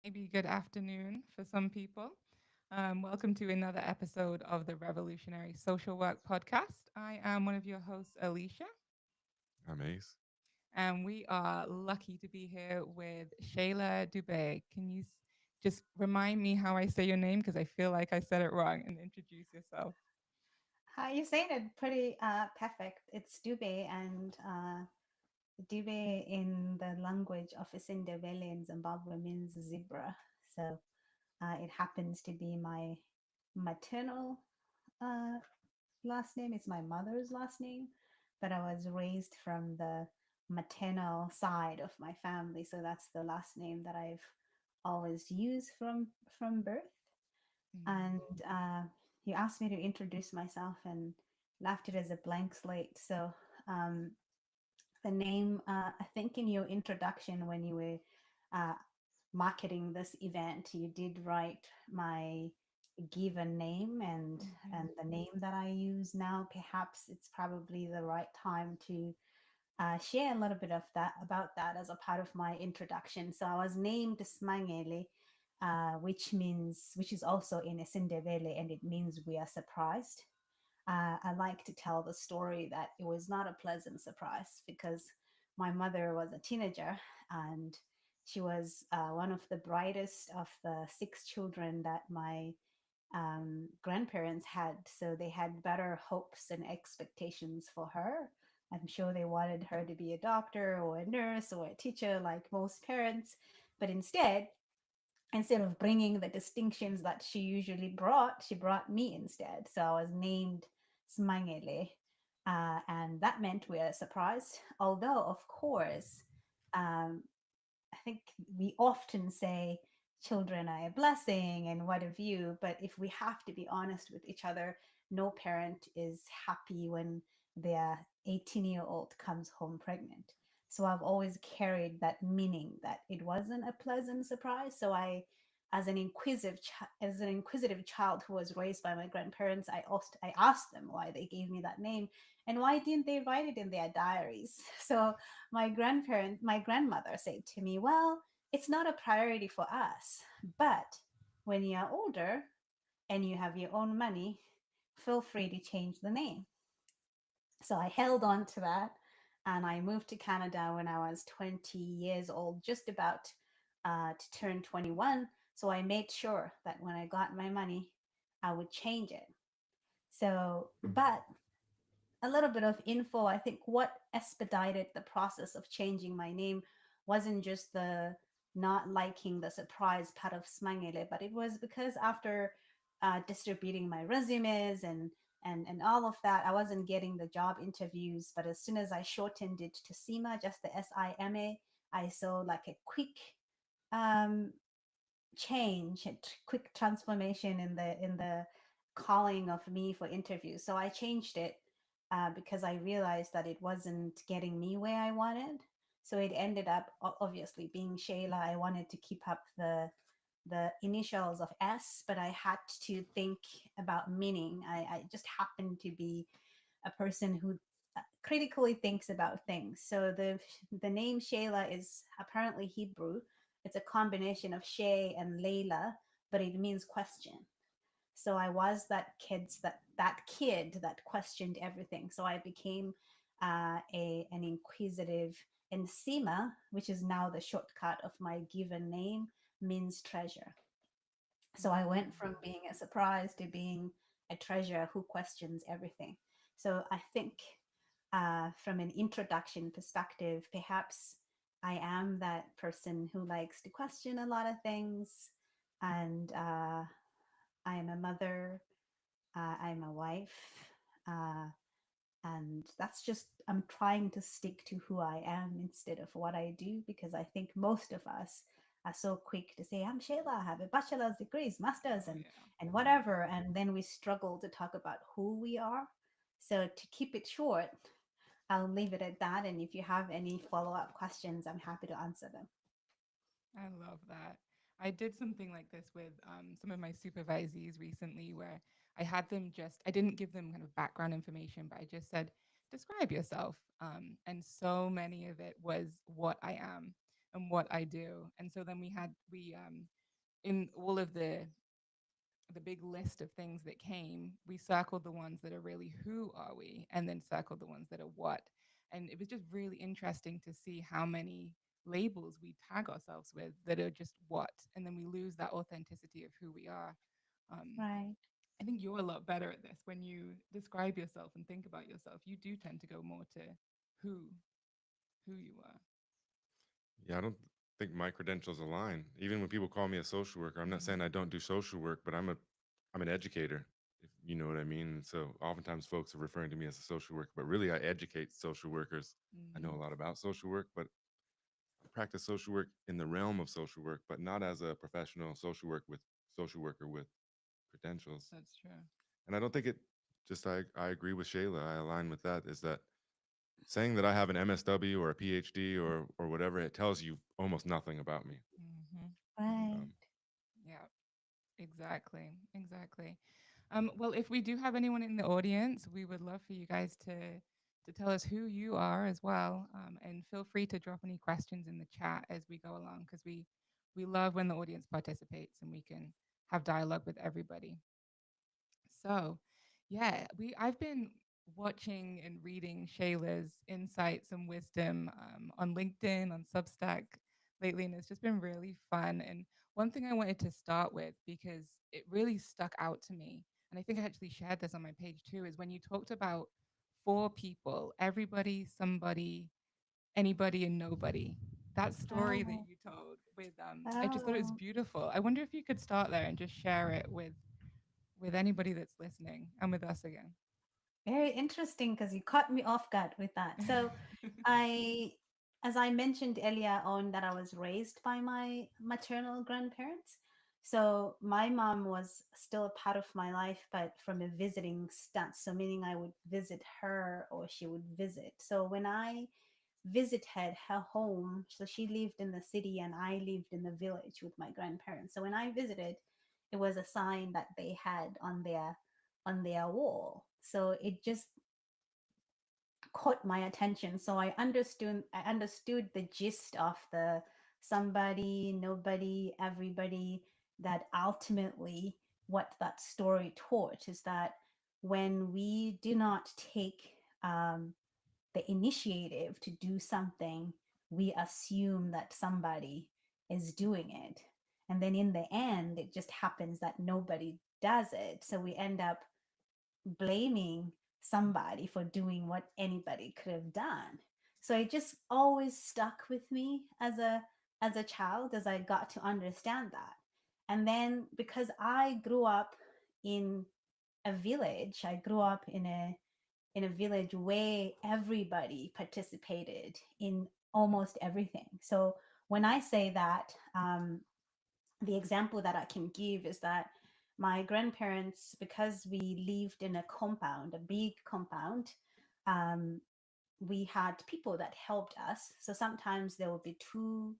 maybe good afternoon for some people. Welcome to another episode of the Revolutionary Social Work Podcast. I am one of your hosts, Alicia, I'm Ace. and we are lucky to be here with Shayla Dube. Can you just remind me how I say your name? Because I feel like I said it wrong, and introduce yourself. Hi, you're saying it pretty perfect. It's Dube, and Dube in the language of Isindebele in Zimbabwe means zebra. So it happens to be my maternal uh, last name. It's my mother's last name, but I was raised from the maternal side of my family, so that's the last name that I've always used from birth. Mm. And you asked me to introduce myself and left it as a blank slate. So um, the name, I think in your introduction when you were uh, marketing this event, you did write my given name and Mhm. the name that I use now. Perhaps it's probably the right time to share a little bit of that about that as a part of my introduction. So I was named Smangele, which is also in Isindebele, and it means we are surprised. I like to tell the story that it was not a pleasant surprise because my mother was a teenager and she was one of the brightest of the six children that my grandparents had. So they had better hopes and expectations for her. I'm sure they wanted her to be a doctor or a nurse or a teacher, like most parents. But instead of bringing the distinctions that she usually brought, she brought me instead. So I was named Smangele. And that meant we are surprised. Although, of course, um, I think we often say children are a blessing and what have you, but if we have to be honest with each other, no parent is happy when their 18-year-old comes home pregnant. So I've always carried that meaning that it wasn't a pleasant surprise. So as an inquisitive child who was raised by my grandparents, I asked them why they gave me that name and why didn't they write it in their diaries. So my grandmother said to me, well, it's not a priority for us, but when you're older and you have your own money, feel free to change the name. So I held on to that and I moved to Canada when I was 20 years old, just about to turn 21. So I made sure that when I got my money, I would change it. So, but a little bit of info. I think what expedited the process of changing my name wasn't just the not liking the surprise part of Smangele, but it was because after distributing my resumes and all of that, I wasn't getting the job interviews. But as soon as I shortened it to SIMA, just the SIMA, I saw like a quick um, change, a quick transformation in the calling of me for interviews. So I changed it because I realized that it wasn't getting me where I wanted. So it ended up obviously being Shayla. I wanted to keep up the initials of S, but I had to think about meaning. I just happened to be a person who critically thinks about things. So the name Shayla is apparently Hebrew. It's a combination of Shay and Layla, but it means question. So I was that kid that questioned everything. So I became a an inquisitive, and Sima, which is now the shortcut of my given name, means treasure. So I went from Mm. being a surprise to being a treasure who questions everything. So I think from an introduction perspective, perhaps I am that person who likes to question a lot of things. And I am a mother, I'm a wife. Uh, and that's just, I'm trying to stick to who I am instead of what I do, because I think most of us are so quick to say, I'm Shayla, I have a bachelor's degrees, master's, Oh yeah. and whatever. And then we struggle to talk about who we are. So to keep it short, I'll leave it at that. And if you have any follow up questions, I'm happy to answer them. I love that. I did something like this with some of my supervisees recently where I didn't give them kind of background information, but I just said, describe yourself. And so many of it was what I am. and what I do. And so then we in all of the big list of things that came, we circled the ones that are really who are we, and then circled the ones that are what. And it was just really interesting to see how many labels we tag ourselves with that are just what, and then we lose that authenticity of who we are. Um, Right. I think you're a lot better at this when you describe yourself and think about yourself. You do tend to go more to who who you are. Yeah, I don't think my credentials align. Even when people call me a social worker, I'm not Mm-hmm. saying I don't do social work, but I'm an educator, if you know what I mean. And so oftentimes folks are referring to me as a social worker, but really I educate social workers. I know Mm-hmm. a lot about social work, but I practice social work in the realm of social work, but not as a professional social worker with credentials. That's true. And I don't think it just I agree with Shayla. I align with that is that saying that I have an MSW or a PhD or whatever, it tells you almost nothing about me. Mm-hmm. Right. Um, Yeah, exactly. Exactly. Well, if we do have anyone in the audience, we would love for you guys to tell us who you are as well, and feel free to drop any questions in the chat as we go along because we love when the audience participates and we can have dialogue with everybody. So, yeah, we I've been watching and reading Shayla's insights and wisdom on LinkedIn, on Substack lately, and it's just been really fun. And one thing I wanted to start with because it really stuck out to me, and I think I actually shared this on my page too, is when you talked about four people, everybody, somebody, anybody, and nobody. That story that Oh, you told with I just thought it was oh. beautiful. I wonder if you could start there and just share it with anybody that's listening and with us again. Very interesting because you caught me off guard with that. So, I, as I mentioned earlier on, that I was raised by my maternal grandparents. So, my mom was still a part of my life, but from a visiting stance. So, meaning I would visit her or she would visit. So, when I visited her home, so she lived in the city and I lived in the village with my grandparents. So, when I visited, it was a sign that they had on their wall. So it just caught my attention. So I understood the gist of the somebody, nobody, everybody, that ultimately what that story taught is that when we do not take the initiative to do something, we assume that somebody is doing it. And then in the end, it just happens that nobody does it. So we end up blaming somebody for doing what anybody could have done. So it just always stuck with me as a child as I got to understand that. And then because I grew up in a village, I grew up in a village where everybody participated in almost everything. So when I say that, the example that I can give is that my grandparents, because we lived in a compound, a big compound, um, we had people that helped us. So sometimes there would be two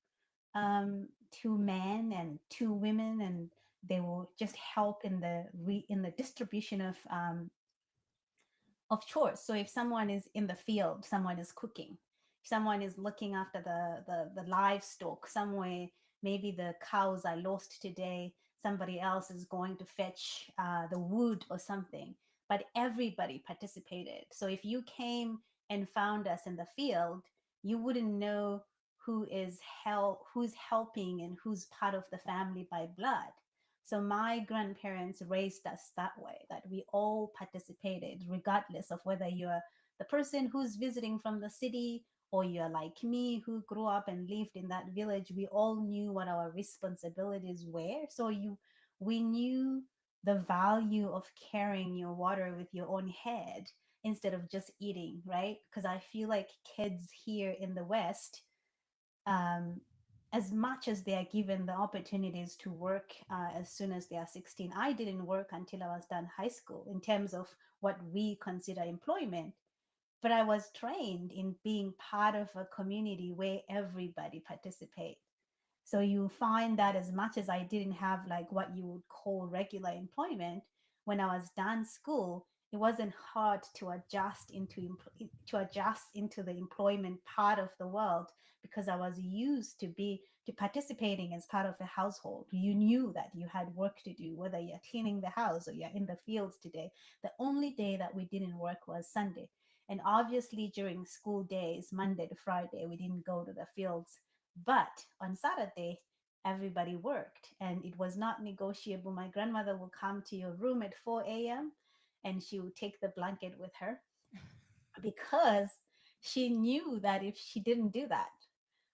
men and two women, and they will just help in in the distribution of chores. So if someone is in the field, someone is cooking. If someone is looking after the livestock somewhere, maybe the cows are lost today, somebody else is going to fetch the wood or something. But everybody participated. So if you came and found us in the field, you wouldn't know who's helping and who's part of the family by blood. So my grandparents raised us that way, that we all participated, regardless of whether you're the person who's visiting from the city or you're like me who grew up and lived in that village. We all knew what our responsibilities were. We knew the value of carrying your water with your own head instead of just eating, right? Because I feel like kids here in the West, um, as much as they are given the opportunities to work as soon as they are 16. I didn't work until I was done high school in terms of what we consider employment, but I was trained in being part of a community where everybody participates. So you find that as much as I didn't have like what you would call regular employment, when I was done school, it wasn't hard to adjust into the employment part of the world, because I was used to participating as part of a household. You knew that you had work to do, whether you're cleaning the house or you're in the fields today. The only day that we didn't work was Sunday. And obviously during school days, Monday to Friday, we didn't go to the fields. But on Saturday, everybody worked and it was not negotiable. My grandmother will come to your room at 4 a.m. and she would take the blanket with her, because she knew that if she didn't do that,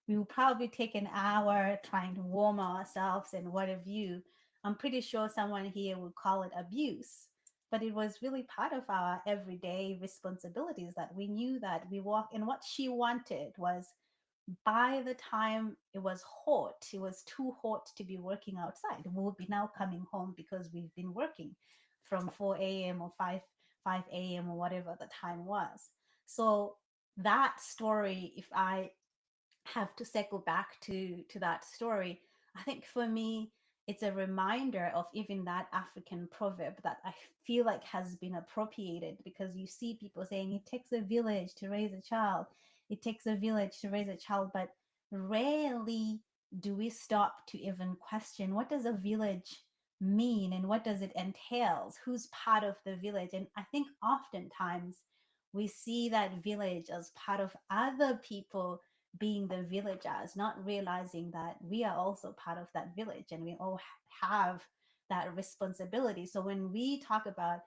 we will probably take an hour trying to warm ourselves and what have you. I'm pretty sure someone here would call it abuse, but it was really part of our everyday responsibilities, that we knew that we walk. And what she wanted was, by the time it was hot, it was too hot to be working outside. We would be now coming home because we've been working from 4 a.m. or 5 a.m. or whatever the time was. So that story, if I have to circle back to that story, I think for me it's a reminder of even that African proverb that I feel like has been appropriated, because you see people saying it takes a village to raise a child, it takes a village to raise a child, but rarely do we stop to even question, what does a village mean and what does it entails, who's part of the village. And I think oftentimes we see that village as part of other people being the villagers, not realizing that we are also part of that village and we all have that responsibility. So when we talk about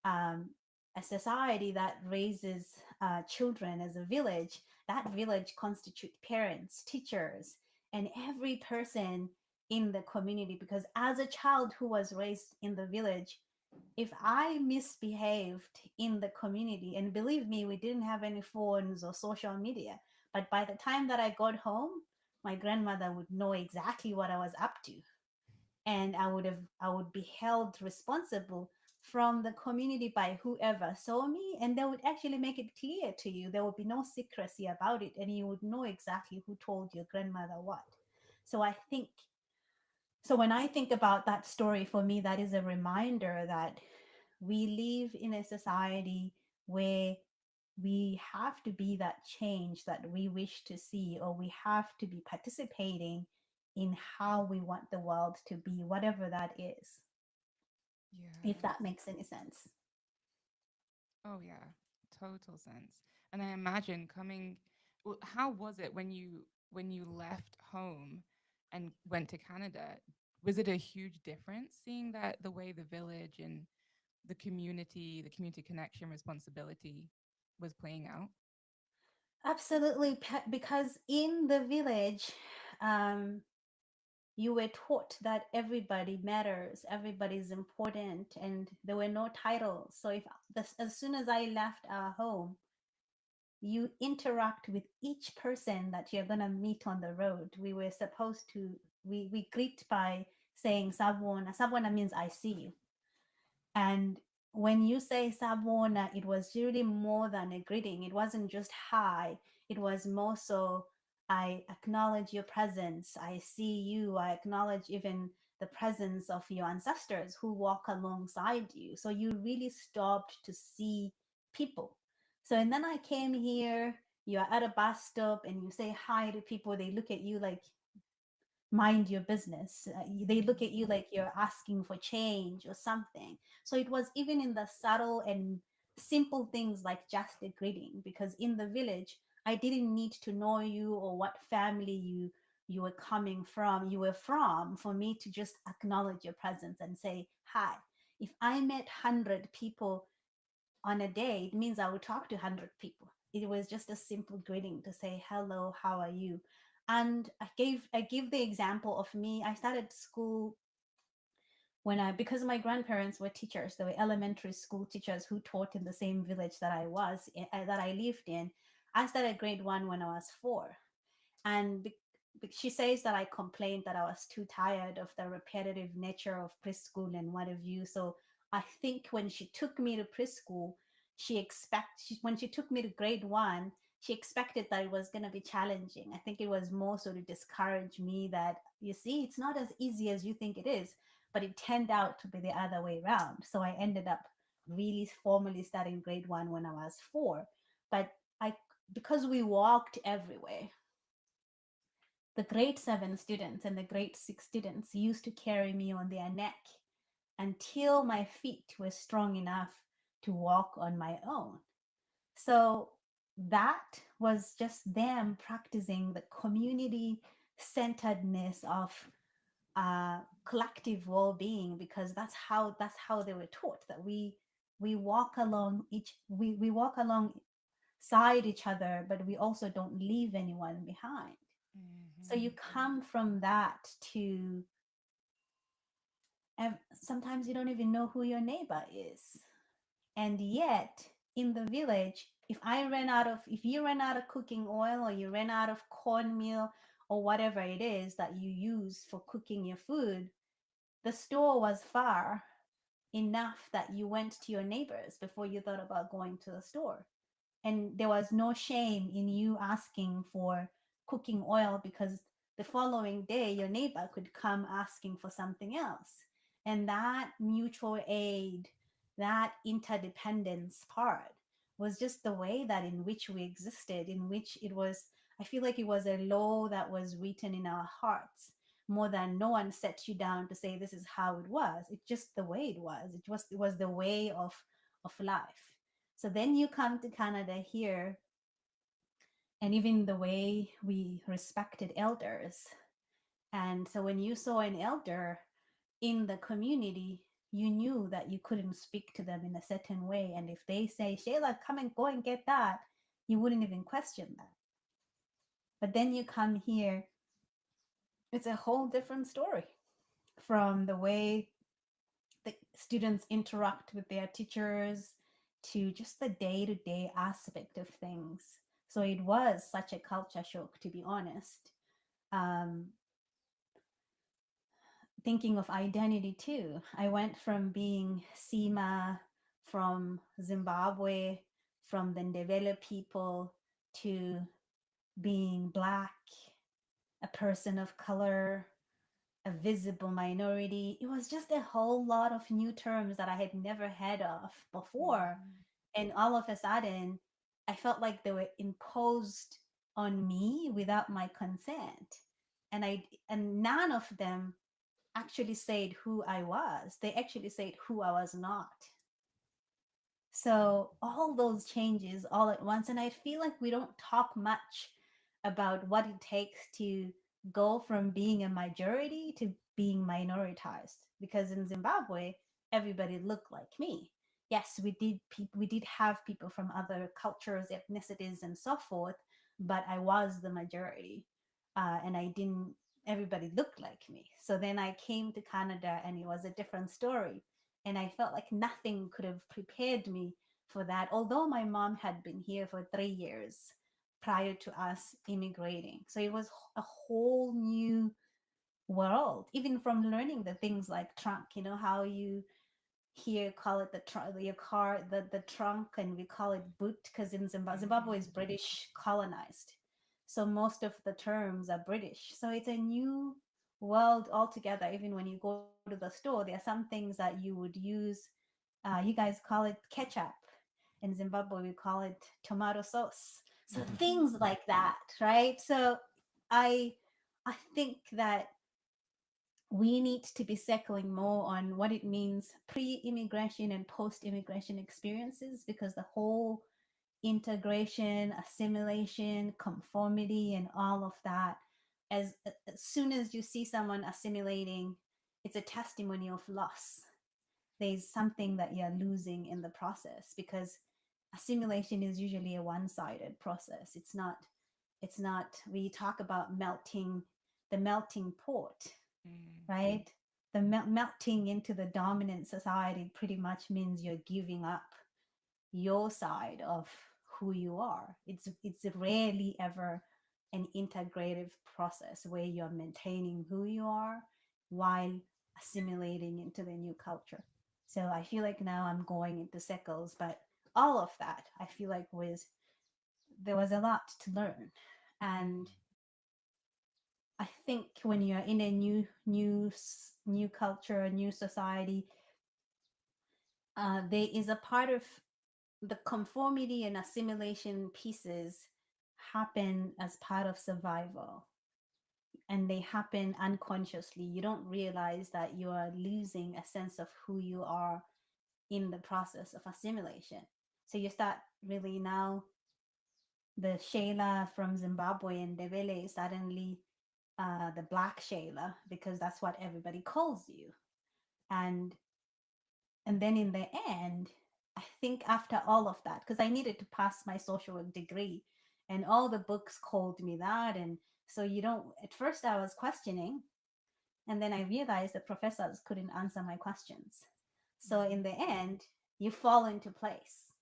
um, a society that raises children as a village, that village constitute parents, teachers, and every person in the community. Because as a child who was raised in the village, if I misbehaved in the community, and believe me, we didn't have any phones or social media, but by the time that I got home, my grandmother would know exactly what I was up to. And I would be held responsible from the community by whoever saw me, and they would actually make it clear to you. There would be no secrecy about it, and you would know exactly who told your grandmother what. So I think, so when I think about that story, for me, that is a reminder that we live in a society where we have to be that change that we wish to see, or we have to be participating in how we want the world to be, whatever that is, if Yes. that makes any sense. Oh yeah, total sense. And I imagine coming, well, how was it when you left home and went to Canada? Was it a huge difference seeing that the way the village and the community connection responsibility was playing out? Absolutely, because in the village, um, you were taught that everybody matters, everybody's important, and there were no titles. So if as soon as I left our home, you interact with each person that you're going to meet on the road. We were supposed to, we greet by saying sabona. Sabona means I see you. And when you say sabona, it was really more than a greeting. It wasn't just hi, it was more so, I acknowledge your presence, I see you, I acknowledge even the presence of your ancestors who walk alongside you. So you really stopped to see people. So, and then I came here, you're at a bus stop and you say hi to people, they look at you like, mind your business. They look at you like you're asking for change or something. So it was even in the subtle and simple things like just a greeting, because in the village, I didn't need to know you or what family you were coming from, you were from, for me to just acknowledge your presence and say hi. If I met 100 people on a day, it means I would talk to 100 people. It was just a simple greeting to say, hello, how are you? And I give the example of me. I started school when I, because my grandparents were teachers, they were elementary school teachers who taught in the same village that that I lived in. I started grade one when I was 4. And she says that I complained that I was too tired of the repetitive nature of preschool and what have you. So I think when she took me to preschool, when she took me to grade one, she expected that it was going to be challenging. I think it was more so to discourage me that, you see, it's not as easy as you think it is, but it turned out to be the other way around. So I ended up really formally starting grade one when I was 4. But I, because we walked everywhere, the grade 7 students and the grade 6 students used to carry me on their neck until my feet were strong enough to walk on my own. So that was just them practicing the community centeredness of collective well-being, because that's how they were taught, that we walk along we walk alongside each other, but we also don't leave anyone behind. So you Mhm. come from that to sometimes you don't even know who your neighbor is. And yet in the village, if you ran out of cooking oil, or you ran out of cornmeal, or whatever it is that you use for cooking your food, the store was far enough that you went to your neighbors before you thought about going to the store. And there was no shame in you asking for cooking oil, because the following day your neighbor could come asking for something else. And that mutual aid, that interdependence part, was just the way that in which we existed, in which it was, I feel like it was a law that was written in our hearts, more than no one set you down to say this is how it was. It's just the way it was. It was the way of life. So then you come to Canada here, and even the way we respected elders. And so when you saw an elder in the community, you knew that you couldn't speak to them in a certain way. And if they say, Shayla, come and go and get that, you wouldn't even question that. But then you come here, it's a whole different story, from the way the students interact with their teachers to just the day-to-day aspect of things. So it was such a culture shock, to be honest. um, Thinking of identity too, I went from being Sima from Zimbabwe, from the Ndebele people, to being Black, a person of color, a visible minority. It was just a whole lot of new terms that I had never heard of before. Mhm. And all of a sudden, I felt like they were imposed on me without my consent. And none of them actually said who I was. They actually said who I was not. So all those changes all at once. And I feel like we don't talk much about what it takes to go from being a majority to being minoritized. Because in Zimbabwe, everybody looked like me. Yes, we did have people from other cultures, ethnicities, and so forth, but I was the majority. And I didn't everybody looked like me. So then I came to Canada, and it was a different story. And I felt like nothing could have prepared me for that, although my mom had been here for 3 years prior to us immigrating. So it was a whole new world, even from learning the things like trunk, how you here call it the trunk, your car, the trunk, and we call it boot, because in Zimbabwe is Mhm. British colonized. So most of the terms are British. So it's a new world altogether. Even when you go to the store, there are some things that you would use. You guys call it ketchup. In Zimbabwe, we call it tomato sauce. So Mhm. things like that, right? So I I think that we need to be circling more on what it means pre-immigration and post-immigration experiences, because the whole integration, assimilation, conformity, and all of that, as soon as you see someone assimilating, it's a testimony of loss. There's something that you're losing in the process, because assimilation is usually a one-sided process. It's not we talk about melting, the melting pot, Mhm. right? The melting into the dominant society pretty much means you're giving up your side of who you are. It's rarely ever an integrative process where you're maintaining who you are while assimilating into the new culture. So I feel like now I'm going into circles, but all of that I feel like there was a lot to learn. And Mhm. I think when you're in a new culture, a new society, there is a part of the conformity and assimilation pieces happen as part of survival, and they happen unconsciously. You don't realize that you are losing a sense of who you are in the process of assimilation. So you start really now, the Shayla from Zimbabwe and Debele is suddenly the black Shayla because that's what everybody calls you. And then in the end, I think after all of that, because I needed to pass my social work degree, and all the books called me that, and so you don't. At first, I was questioning, and then I realized the professors couldn't answer my questions. So in Mhm. the end, you fall into place.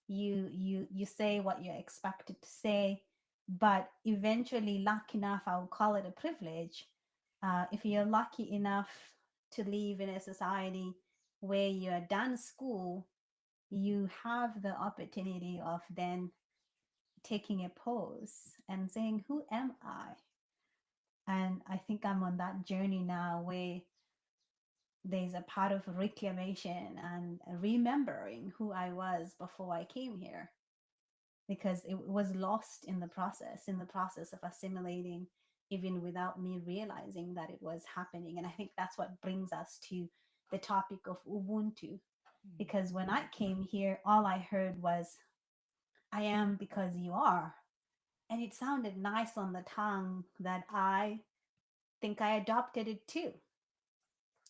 You say what you're expected to say, but eventually, lucky enough, I would call it a privilege. If you're lucky enough to live in a society where you're done school, you have the opportunity of then taking a pause and saying, who am I? And I think I'm on that journey now where there's a part of reclamation and remembering who I was before I came here, because it was lost in the process of assimilating, even without me realizing that it was happening. And I think that's what brings us to the topic of Ubuntu, Mm. because when I came here, all I heard was, I am because you are. And it sounded nice on the tongue that I think I adopted it too.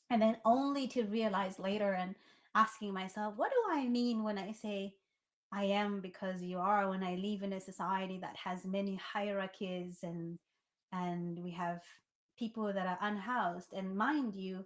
And then only to realize later and asking myself, what do I mean when I say I am because you are, when I live in a society that has many hierarchies, and we have people that are unhoused. And mind you,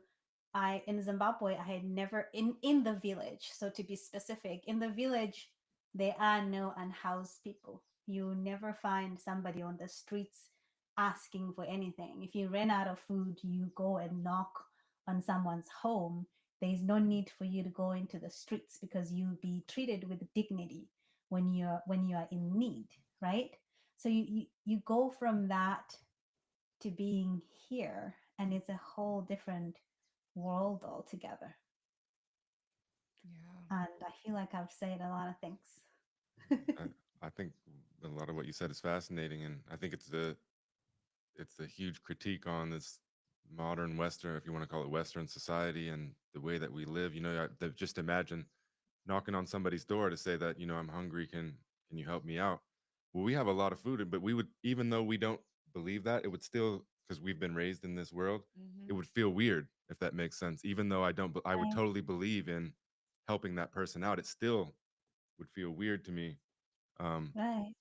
I in Zimbabwe, I had never in the village. So to be specific, in the village, there are no unhoused people. You never find somebody on the streets asking for anything. If you ran out of food, you go and knock on someone's home. There is no need for you to go into the streets because you'll be treated with dignity when you are in need, right? So you go from that to being here, and it's a whole different world altogether. Yeah. And I feel like I've said a lot of things. I, I think a lot of what you said is fascinating, and I think it's a huge critique on this modern Western, if you want to call it Western society, and the way that we live. Just imagine knocking on somebody's door to say that, I'm hungry. Can you help me out? Well, we have a lot of food, but we would, even though we don't believe that, it would still, because we've been raised in this world, it Mhm. would feel weird if that makes sense. Even though I don't, I would Right, totally believe in helping that person out. It still would feel weird to me. Um, right.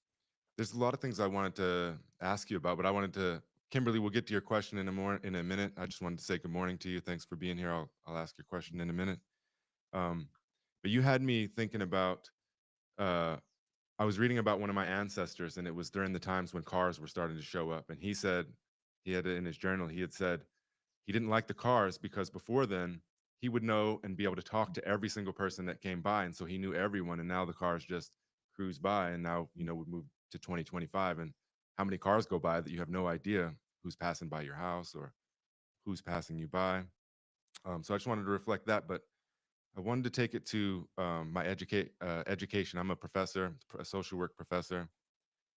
there's a lot of things I wanted to ask you about, but I wanted to, Kimberly, we'll get to your question in a minute. I just wanted to say good morning to you. Thanks for being here. I'll ask your question in a minute. Um, but you had me thinking about. Uh, I was reading about one of my ancestors, and it was during the times when cars were starting to show up. And he said, he had it in his journal. He had said he didn't like the cars because before then he would know and be able to talk to every single person that came by, and so he knew everyone. And now the cars just cruise by, and now we move to 2025, and how many cars go by that you have no idea who's passing by your house or who's passing you by. So I just wanted to reflect that, but I wanted to take it to education. I'm a professor, a social work professor,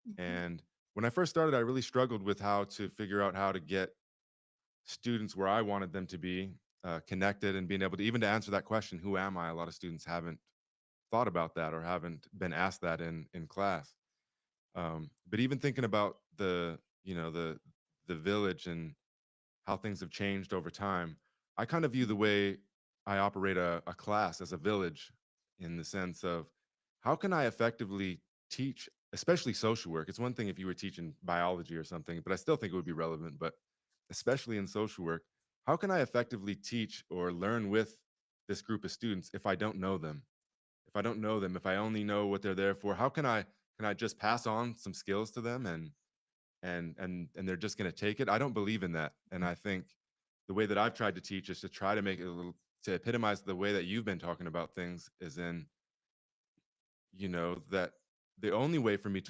Mhm. and when I first started, I really struggled with how to figure out how to get students where I wanted them to be, connected, and being able to even to answer that question, who am I? A lot of students haven't thought about that or haven't been asked that in class. But even thinking about the village and how things have changed over time, I kind of view the way I operate a class as a village, in the sense of how can I effectively teach, especially social work. It's one thing if you were teaching biology or something, but I still think it would be relevant. But especially in social work, how can I effectively teach or learn with this group of students if I don't know them? If I don't know them, if I only know what they're there for, how can I just pass on some skills to them, and they're just going to take it? I don't believe in that. And I think the way that I've tried to teach is to try to make it a little, to epitomize the way that you've been talking about things, is in, that the only way for me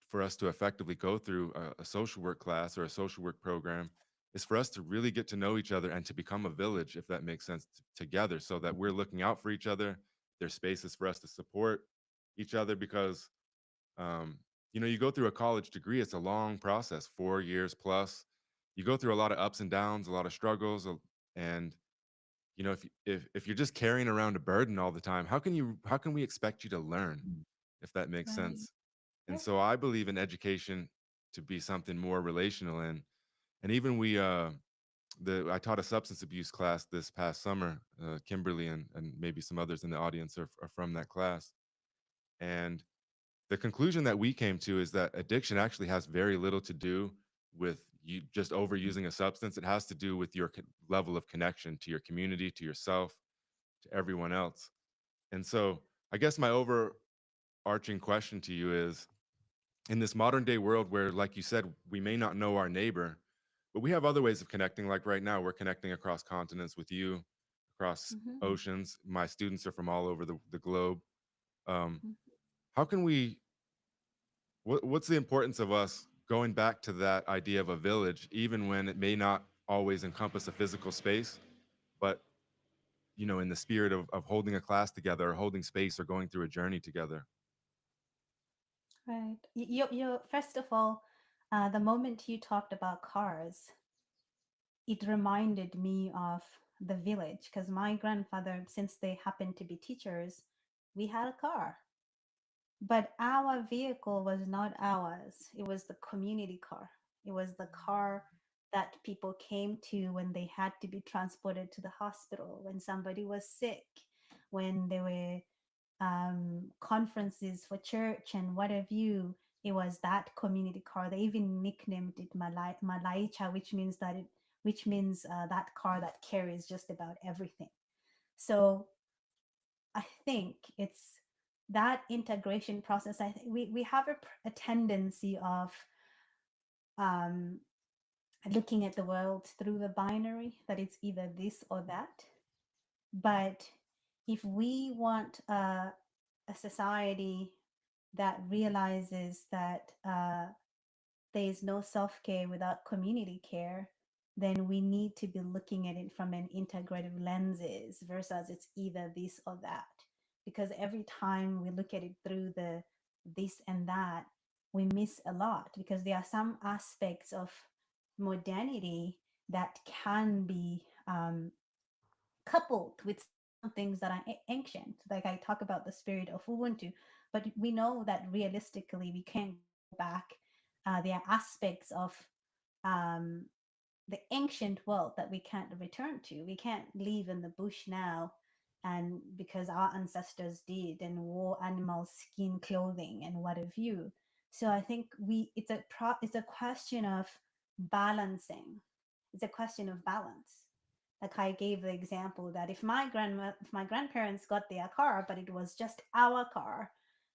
for us to effectively go through a social work class or a social work program is for us to really get to know each other and to become a village, if that makes sense, together, so that we're looking out for each other, there's spaces for us to support each other because um, you go through a college degree. It's a long process, 4 years plus. You go through a lot of ups and downs, a lot of struggles, and if you're just carrying around a burden all the time, how can we expect you to learn, if that makes Right. sense? And Yeah. so I believe in education to be something more relational, and even I taught a substance abuse class this past summer. Kimberly and maybe some others in the audience are from that class, and the conclusion that we came to is that addiction actually has very little to do with you just overusing a substance. It has to do with your level of connection to your community, to yourself, to everyone else. And so I guess my overarching question to you is, in this modern day world where, like you said, we may not know our neighbor, but we have other ways of connecting. Like right now, we're connecting across continents with you, across Hmm. oceans. My students are from all over the globe. Um, Hmm. how can we what's the importance of us going back to that idea of a village, even when it may not always encompass a physical space, but in the spirit of holding a class together, or holding space, or going through a journey together? Right. You first of all, the moment you talked about cars, it reminded me of the village because my grandfather, since they happened to be teachers, we had a car. But our vehicle was not ours. It was the community car. It was the car that people came to when they had to be transported to the hospital, when somebody was sick, when there were conferences for church and what have you. It was that community car. They even nicknamed it Malaicha, which means that car that carries just about everything. So I think it's that integration process. I think we have a tendency of um, looking at the world through the binary, that it's either this or that. But if we want a society that realizes that there is no self care without community care, then we need to be looking at it from an integrative lenses versus it's either this or that. Because every time we look at it through the this and that, we miss a lot because there are some aspects of modernity that can be coupled with some things that are ancient. Like I talk about the spirit of Ubuntu, but we know that realistically we can't go back. There are aspects of um, the ancient world that we can't return to. We can't live in the bush now, and because our ancestors did and wore animal skin clothing and what have you. So I think it's a question of balancing. It's a question of balance. Like I gave the example that if my grandparents got their car, but it was just our car,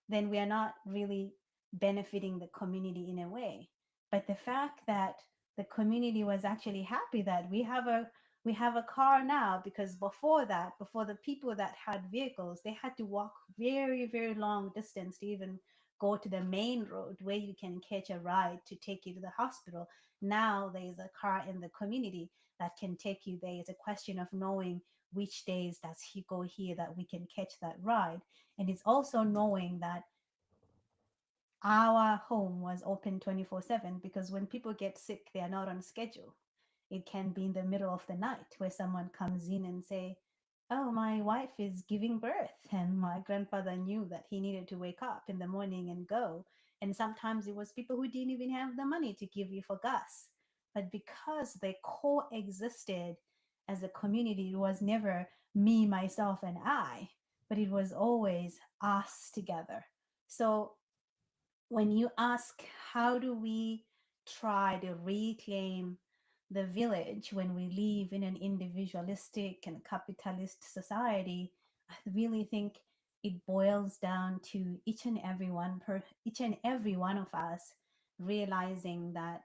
then we are not really benefiting the community in a way. But the fact that the community was actually happy that we have a car now, because before that, before the people that had vehicles, they had to walk very long distance to even go to the main road where you can catch a ride to take you to the hospital. Now there is a car in the community that can take you there. It's a question of knowing which days does he go here that we can catch that ride. And it's also knowing that our home was open 24/7, because when people get sick, they are not on schedule. It can be in the middle of the night where someone comes in and say, "Oh, my wife is giving birth." And my grandfather knew that he needed to wake up in the morning and go. And sometimes it was people who didn't even have the money to give you for gas. But because they coexisted as a community, it was never me, myself, and I, but it was always us together. So when you ask how do we try to reclaim the village when we live in an individualistic and capitalist society, I really think it boils down to each and every one of us realizing that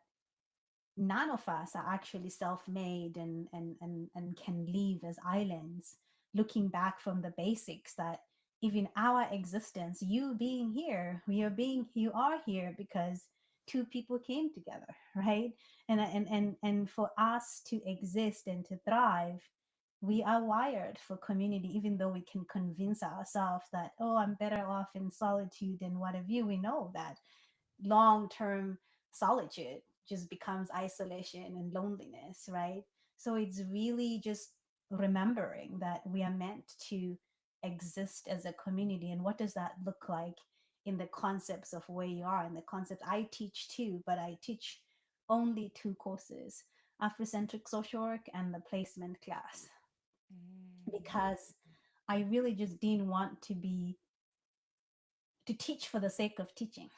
none of us are actually self-made and can live as islands, looking back from the basics that even our existence, you being here, you are here because two people came together, right? And for us to exist and to thrive, We are wired for community, even though we can convince ourselves that, oh, I'm better off in solitude and what have you. We know that long term solitude just becomes isolation and loneliness, right? So it's really just remembering that we are meant to exist as a community. And what does that look like in the concepts of where you are? And the concept I teach too, but I teach only two courses: Afrocentric social work and the placement class, Mm. because I really just didn't want to teach for the sake of teaching,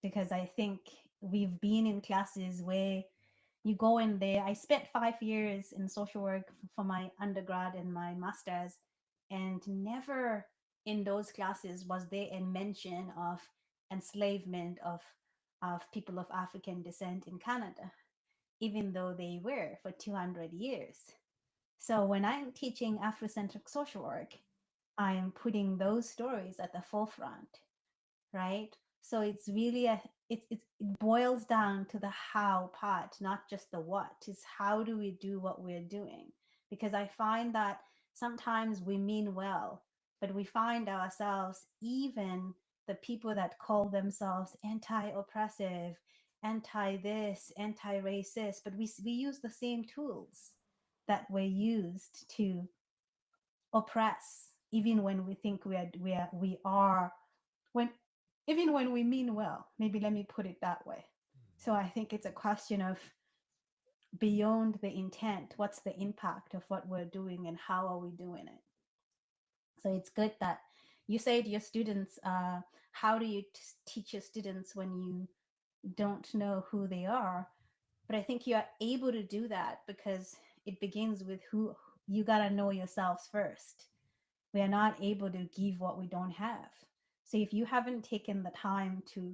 because I think we've been in classes where you go in there. I spent 5 years in social work for my undergrad and my master's, and never in those classes was there a mention of enslavement of people of African descent in Canada, even though they were for 200 years. So when I'm teaching Afrocentric social work, I am putting those stories at the forefront, right? So it's really it boils down to the how part, not just the what. Is how do we do what we're doing? Because I find that sometimes we mean well, but we find ourselves, even the people that call themselves anti-oppressive, anti this, anti-racist, but we use the same tools that were used to oppress, even when we think we are when even when we mean well. Maybe let me put it that way. So I think it's a question of, beyond the intent, what's the impact of what we're doing and how are we doing it? So it's good that you say to your students, how do you teach your students when you don't know who they are? But I think you are able to do that because it begins with who you got to know yourselves first. We are not able to give what we don't have. So if you haven't taken the time to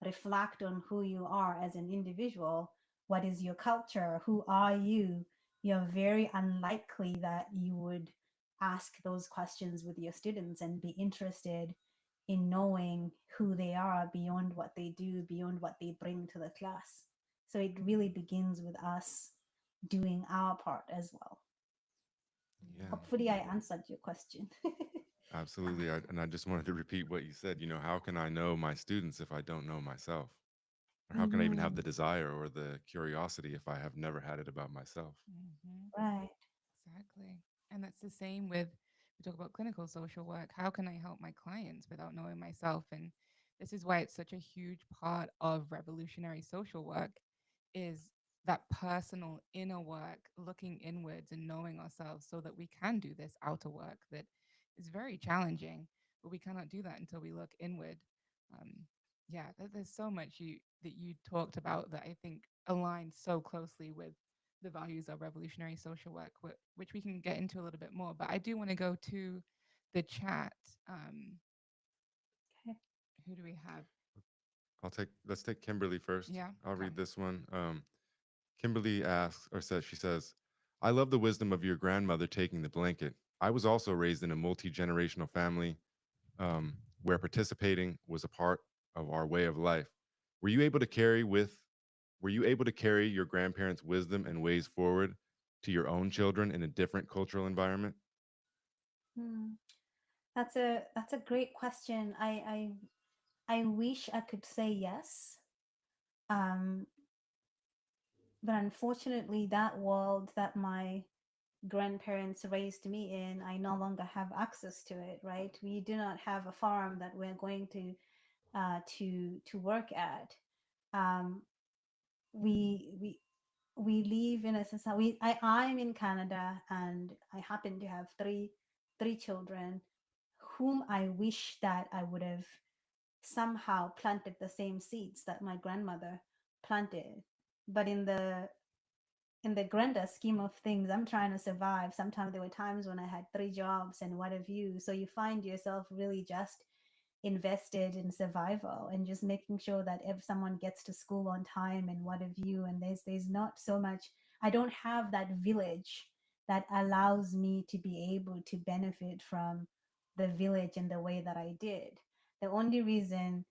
reflect on who you are as an individual, what is your culture, who are you, you're very unlikely that you would ask those questions with your students and be interested in knowing who they are beyond what they do, beyond what they bring to the class. So it really begins with us doing our part as well. Yeah, Yeah. Hopefully, I answered your question. absolutely. And I just wanted to repeat what you said. How can I know my students if I don't know myself? Or how can I even have Hmm. the desire or the curiosity if I have never had it about myself? Hmm. Right. Exactly. And that's the same with, we talk about clinical social work. How can I help my clients without knowing myself? And this is why it's such a huge part of revolutionary social work is that personal inner work, looking inwards and knowing ourselves so that we can do this outer work that is very challenging, but we cannot do that until we look inward. Um, yeah, there's so much that you talked about that I think aligns so closely with the values of revolutionary social work, which we can get into a little bit more. But I do want to go to the chat. Um, Okay. who do we have? Let's take Kimberly first. Yeah. I'll Okay. read this one. Kimberly asks or says, she says, I love the wisdom of your grandmother taking the blanket. I was also raised in a multi generational family where participating was a part of our way of life. Were you able to carry with, were you able to carry your grandparents' wisdom and ways forward to your own children in a different cultural environment? Hmm. That's a great question. I wish I could say yes. Um, but unfortunately, that world that my grandparents raised me in, I no longer have access to it. Right? We do not have a farm that we're going to work at. Um, we we live in a society. I'm in Canada, and I happen to have three children, whom I wish that I would have somehow planted the same seeds that my grandmother planted. But in the grander scheme of things, I'm trying to survive. Sometimes there were times when I had three jobs and what have you. So you find yourself really just invested in survival and just making sure that if someone gets to school on time and what have you. And there's not so much. I don't have that village that allows me to be able to benefit from the village in the way that I did. The only reason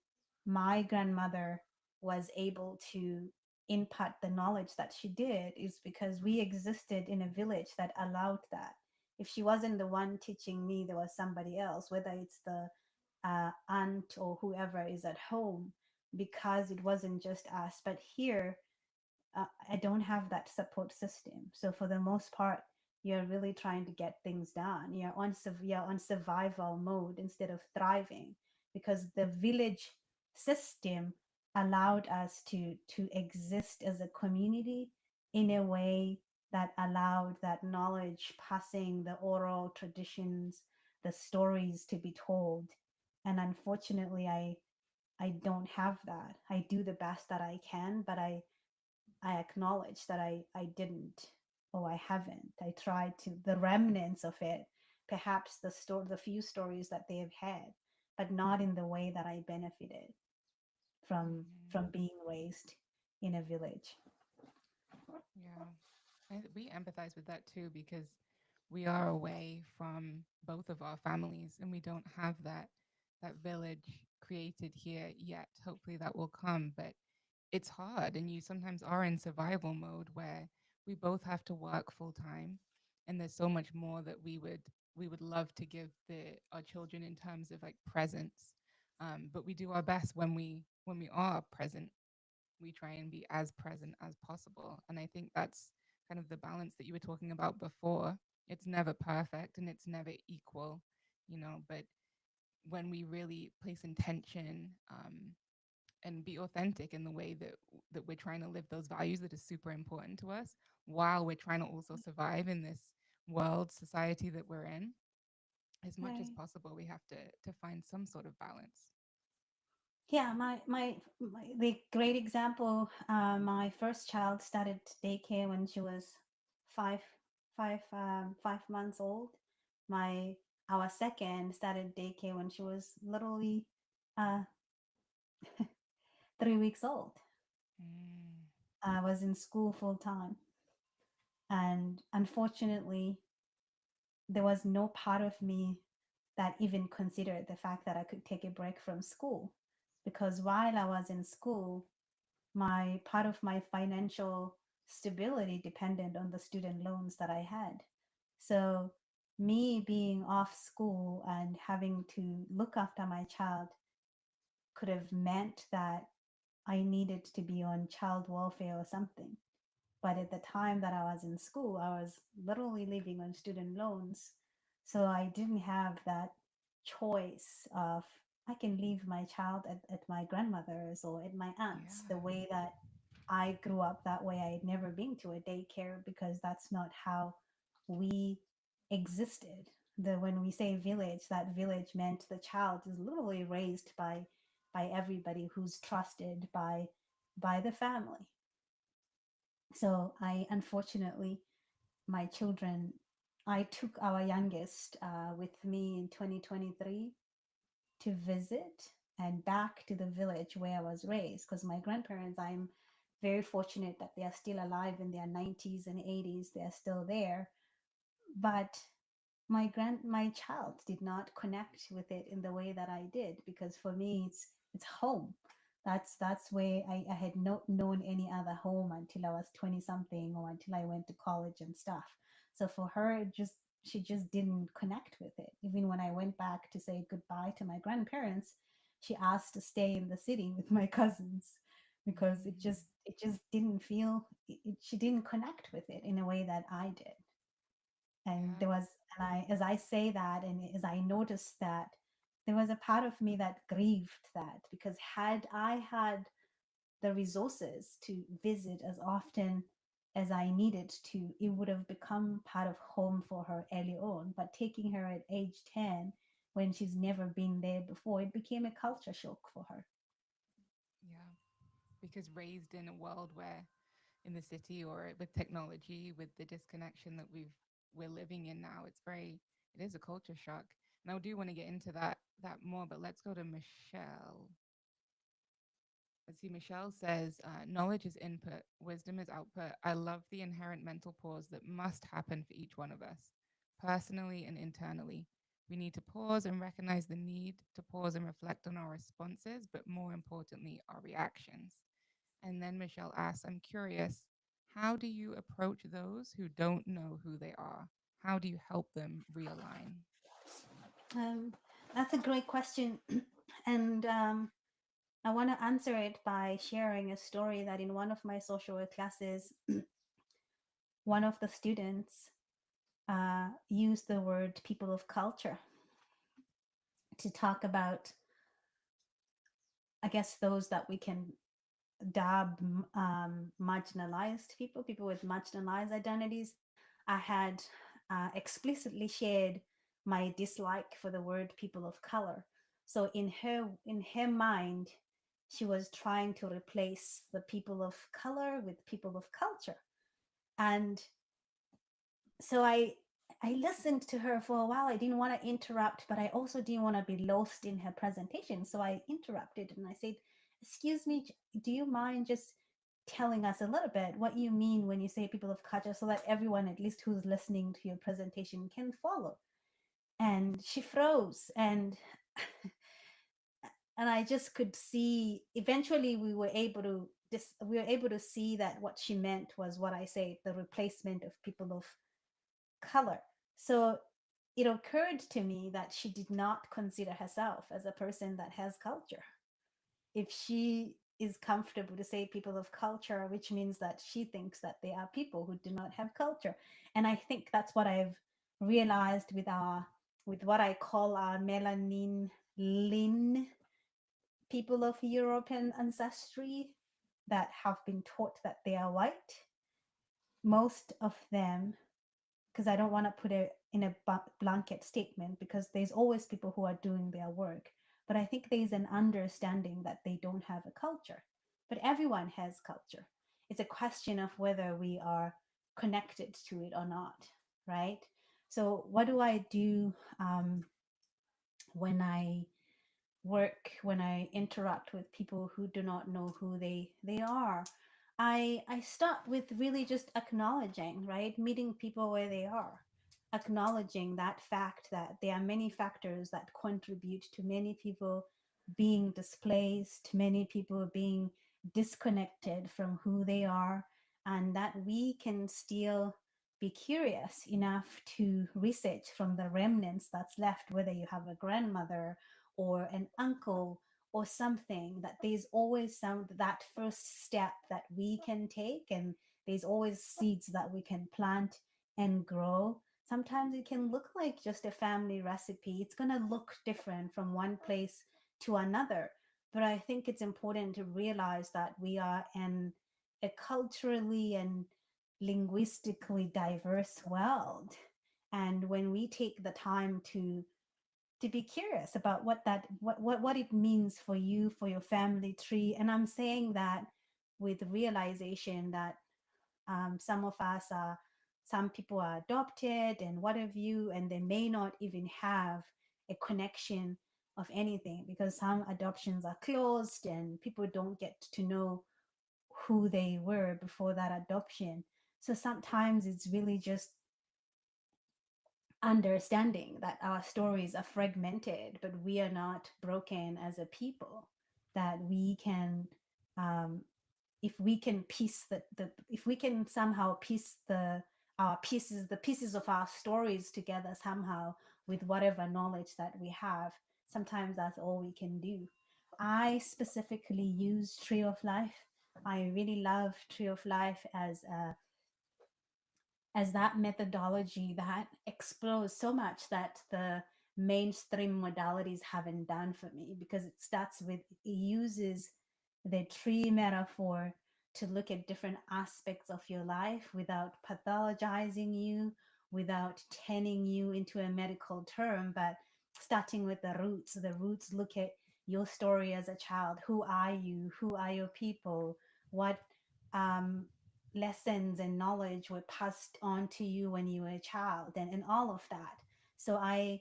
my grandmother was able to impart the knowledge that she did is because we existed in a village that allowed that. If she wasn't the one teaching me, there was somebody else, whether it's the aunt or whoever is at home, because it wasn't just us. But here, I don't have that support system. So for the most part, you're really trying to get things done. You're on survival mode instead of thriving, because the village system allowed us to exist as a community in a way that allowed that knowledge passing, the oral traditions, the stories to be told. And unfortunately, I don't have that. I do the best that I can, but I acknowledge that I didn't, or I haven't. I tried to the remnants of it, perhaps the few stories that they've had, but not in the way that I benefited from Mhm. being raised in a village. Yeah. We empathize with that too because we are away from both of our families and we don't have that village created here yet. Hopefully that will come, but it's hard and you sometimes are in survival mode where we both have to work full time and there's so much more that we would love to give the our children in terms of like presence. But we do our best when we are present, we try and be as present as possible. And I think that's kind of the balance that you were talking about before. It's never perfect and it's never equal, but when we really place intention, and be authentic in the way that we're trying to live those values that are super important to us while we're trying to also survive in this world society that we're in, as much as Right. possible we have to find some sort of balance. Yeah, my the great example. My first child started daycare when she was five, 5 months old. My Our second started daycare when she was literally uh, 3 weeks old. Mm, I was in school full time, and unfortunately, there was no part of me that even considered the fact that I could take a break from school, because while I was in school, my part of my financial stability depended on the student loans that I had. So me being off school and having to look after my child could have meant that I needed to be on child welfare or something. But at the time that I was in school, I was literally living on student loans. So I didn't have that choice of I can leave my child at my grandmother's or at my aunt's, the yeah, way that I grew up that way. I had never been to a daycare because that's not how we existed. When we say village, that village meant the child is literally raised by everybody who's trusted by the family. So I unfortunately, my children, I took our youngest with me in 2023 to visit and back to the village where I was raised, because my grandparents, I'm very fortunate that they are still alive in their 90s and 80s. They are still there. But my child did not connect with it in the way that I did, because for me it's home. That's where I had not known any other home until I was 20 something, or until I went to college and stuff. So for her, she just didn't connect with it. Even when I went back to say goodbye to my grandparents, she asked to stay in the city with my cousins, because mm, it just didn't feel she didn't connect with it in a way that I did. And yeah, there was and I as I say that, and as I noticed that, there was a part of me that grieved that, because had I had the resources to visit as often as I needed to, it would have become part of home for her early on. But taking her at age 10, when she's never been there before, it became a culture shock for her. yeah, because raised in a world where in the city or with technology, with the disconnection that we're living in now, it is a culture shock. And I do want to get into that more, but let's go to Michelle. Let's see. Michelle says, knowledge is input, wisdom is output. I love the inherent mental pause that must happen for each one of us, personally and internally. We need to pause and recognize the need to pause and reflect on our responses, but more importantly, our reactions. And then Michelle asks, I'm curious, how do you approach those who don't know who they are? How do you help them realign? Um, that's a great question. And I want to answer it by sharing a story that in one of my social work classes, one of the students used the word people of culture to talk about, I guess, those that we can dub marginalized people, people with marginalized identities. I had explicitly shared my dislike for the word people of color. So in her mind, she was trying to replace the people of color with people of culture. And so I listened to her for a while. I didn't want to interrupt, but I also didn't want to be lost in her presentation. So I interrupted and I said, "Excuse me, do you mind just telling us a little bit what you mean when you say people of culture so that everyone, at least who's listening to your presentation, can follow?" And she froze, and I just could see. Eventually, we were able to see that what she meant was what I say, the replacement of people of color. So it occurred to me that she did not consider herself as a person that has culture. If she is comfortable to say people of culture, which means that she thinks that they are people who do not have culture. And I think that's what I've realized with what I call our melanin lin people of European ancestry that have been taught that they are white. Most of them, because I don't want to put it in a blanket statement, because there's always people who are doing their work. But I think there's an understanding that they don't have a culture. But everyone has culture. It's a question of whether we are connected to it or not, right? So, what do I do when I when I interact with people who do not know who they are? I start with really just acknowledging, right? Meeting people where they are, acknowledging that fact that there are many factors that contribute to many people being displaced, many people being disconnected from who they are, and that we can still be curious enough to research from the remnants that's left, whether you have a grandmother or an uncle or something, that there's always some that first step that we can take, and there's always seeds that we can plant and grow. Sometimes it can look like just a family recipe. It's going to look different from one place to another, but I think it's important to realize that we are in a culturally and linguistically diverse world, and when we take the time to be curious about what it means for you, for your family tree. And I'm saying that with realization that some of us are, some people are adopted and what have you, and they may not even have a connection of anything, because some adoptions are closed and people don't get to know who they were before that adoption. So sometimes it's really just understanding that our stories are fragmented, but we are not broken as a people. That we can, if we can piece if we can somehow piece the pieces of our stories together somehow with whatever knowledge that we have, sometimes that's all we can do. I specifically use Tree of Life. I really love Tree of Life as that methodology that explores so much that the mainstream modalities haven't done for me, because it starts with, it uses the tree metaphor to look at different aspects of your life without pathologizing you, without turning you into a medical term, but starting with the roots. The roots look at your story as a child. Who are you? Who are your people? What um, lessons and knowledge were passed on to you when you were a child, and all of that. So I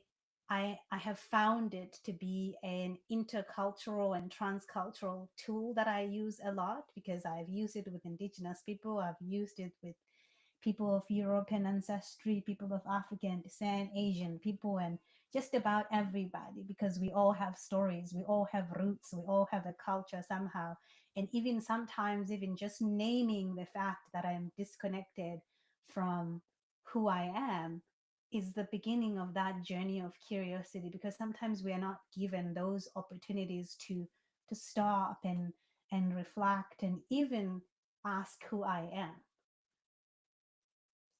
have found it to be an intercultural and transcultural tool that I use a lot, because I've used it with indigenous people, I've used it with people of European ancestry, people of African descent, Asian people, and just about everybody, because we all have stories, we all have roots, we all have a culture somehow. And even sometimes, even just naming the fact that I am disconnected from who I am is the beginning of that journey of curiosity, because sometimes we are not given those opportunities to stop and reflect and even ask who I am.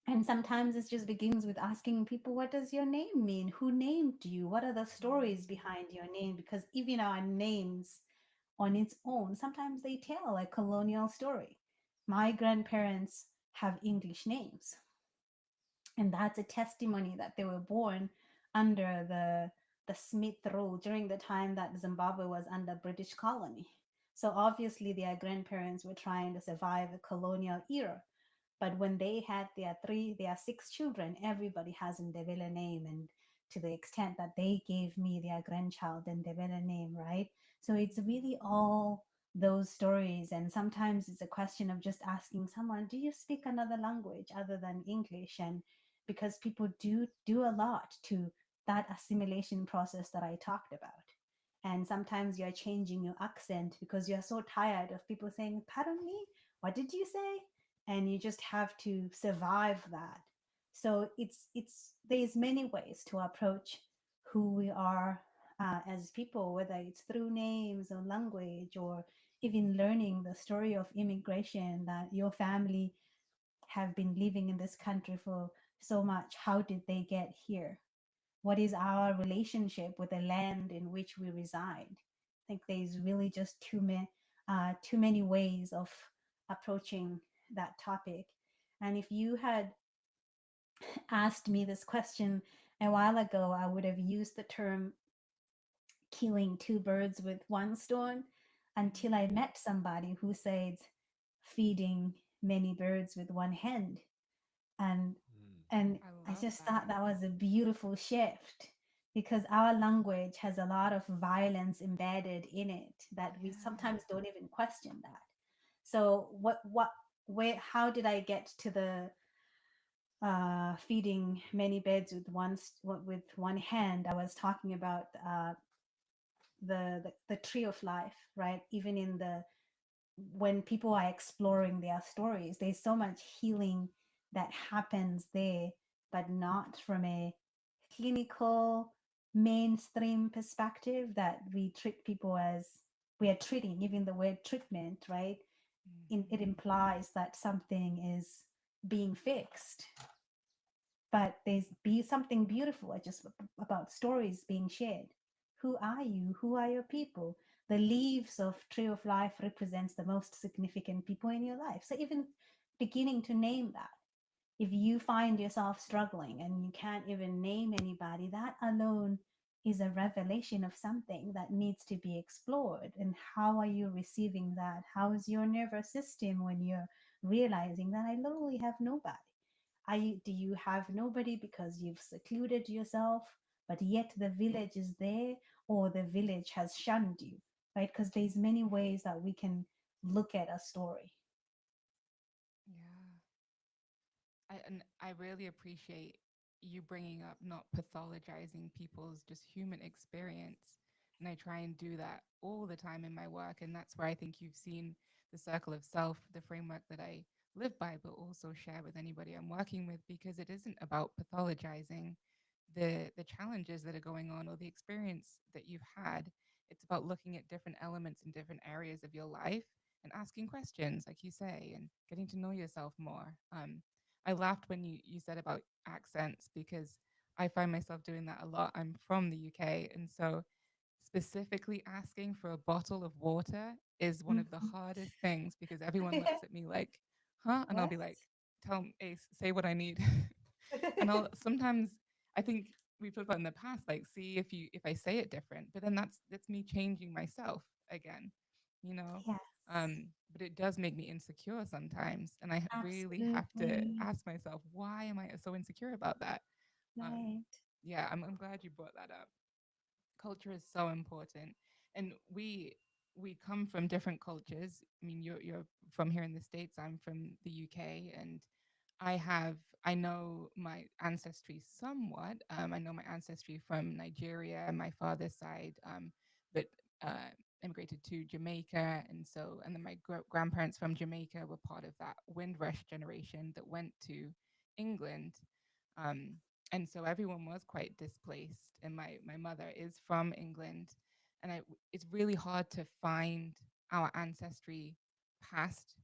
And sometimes it just begins with asking people, what does your name mean? Who named you? What are the stories Mm. behind your name? Because even our names on its own, sometimes they tell a colonial story. My grandparents have English names, and that's a testimony that they were born under the Smith rule during the time that Zimbabwe was under British colony. So obviously their grandparents were trying to survive the colonial era. But when they had their six children, everybody has a Ndebele name, and to the extent that they gave me their grandchild a Ndebele name, right? So it's really all those stories, and sometimes it's a question of just asking someone, "Do you speak another language other than English?" And because people do a lot to that assimilation process that I talked about. And sometimes you're changing your accent because you're so tired of people saying, "Pardon me, what did you say?" And you just have to survive that. So it's there's many ways to approach who we are as people, whether it's through names or language, or even learning the story of immigration, that your family have been living in this country for so much. How did they get here? What is our relationship with the land in which we reside? I think there's really just too many ways of approaching that topic. And if you had asked me this question a while ago, I would have used the term killing two birds with one stone, until I Mm. met somebody who said feeding many birds with one hand. and Mm. and I I love just thought that. that was a beautiful shift, because our language has a lot of violence embedded in it that we Yeah. sometimes don't even question that. So what where how did I get to the feeding many birds with with one hand? I was talking about the tree of life, right? Even in the when people are exploring their stories, there's so much healing that happens there, but not from a clinical mainstream perspective, that we treat people as we are treating. Even the word treatment, right? It Hmm. implies that something is being fixed, but there's be something beautiful just about stories being shared. Who are you? Who are your people? The leaves of tree of life represents the most significant people in your life. So even beginning to name that, if you find yourself struggling and you can't even name anybody, that alone is a revelation of something that needs to be explored. And how are you receiving that? How is your nervous system when you're realizing that I literally have nobody? Do you have nobody because you've secluded yourself, but yet the village is there, or the village has shunned you, right? Because there's many ways that we can look at a story. Yeah. I really appreciate you bringing up not pathologizing people's just human experience. And I try and do that all the time in my work. And that's where I think you've seen the circle of self, the framework that I live by, but also share with anybody I'm working with, because it isn't about pathologizing the challenges that are going on or the experience that you've had. It's about looking at different elements in different areas of your life and asking questions, like you say, and getting to know yourself more. I laughed when you said about accents, because I find myself doing that a lot. I'm from the UK, and so specifically asking for a bottle of water is one of the Mhm. hardest things, because everyone looks at me like, "Huh?" And I'll What? be like, "Tell me, Ace, say what I need." And I'll sometimes I think we've talked about in the past, like, see if I say it different, but then that's me changing myself again, you know. Yes, But it does make me insecure sometimes, and I really have to absolutely. ask myself, why am I so insecure about that? Um, Right. yeah, I'm glad you brought that up. Culture is so important, and we come from different cultures. I mean, you're from here in the States, I'm from the UK, and I have I know my ancestry somewhat. I know my ancestry from Nigeria, my father's side, but uh, immigrated to Jamaica, and so and then my grandparents from Jamaica were part of that Windrush generation that went to England, um, and so everyone was quite displaced. And my mother is from England, and it's really hard to find our ancestry past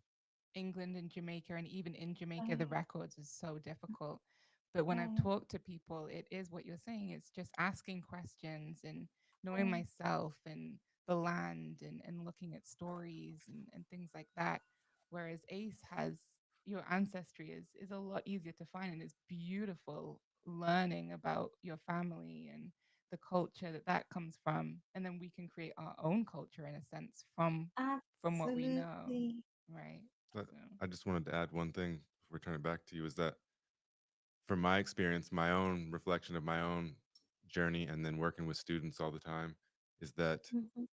England and Jamaica, and even in Jamaica, the Right, records is so difficult. But when I've right, talked to people, it is what you're saying. It's just asking questions and knowing right. myself and the land and looking at stories and things like that. Whereas Ace has your ancestry is a lot easier to find, and it's beautiful learning about your family and the culture that that comes from, and then we can create our own culture in a sense from what we know, Absolutely. right? But So. I just wanted to add one thing before turning it back to you is that from my experience, my own reflection of my own journey, and then working with students all the time, is that Mhm.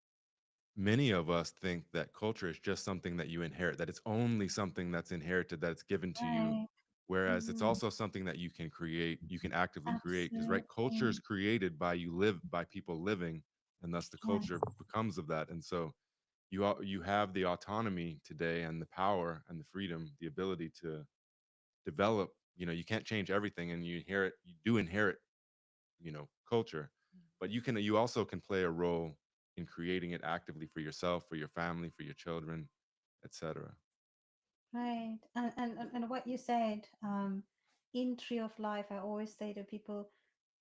many of us think that culture is just something that you inherit, that it's only something that's inherited, that it's given to you. Right. Whereas it's Mhm. also something that you can create, you can actively create. Because right, culture is Absolutely. created by by people living, and thus the culture Yes. becomes of that. And so you have the autonomy today and the power and the freedom, the ability to develop. You can't change everything, and you do inherit, culture, but you also can play a role in creating it actively for yourself, for your family, for your children, etc. Right. And what you said, in Tree of Life, I always say to people,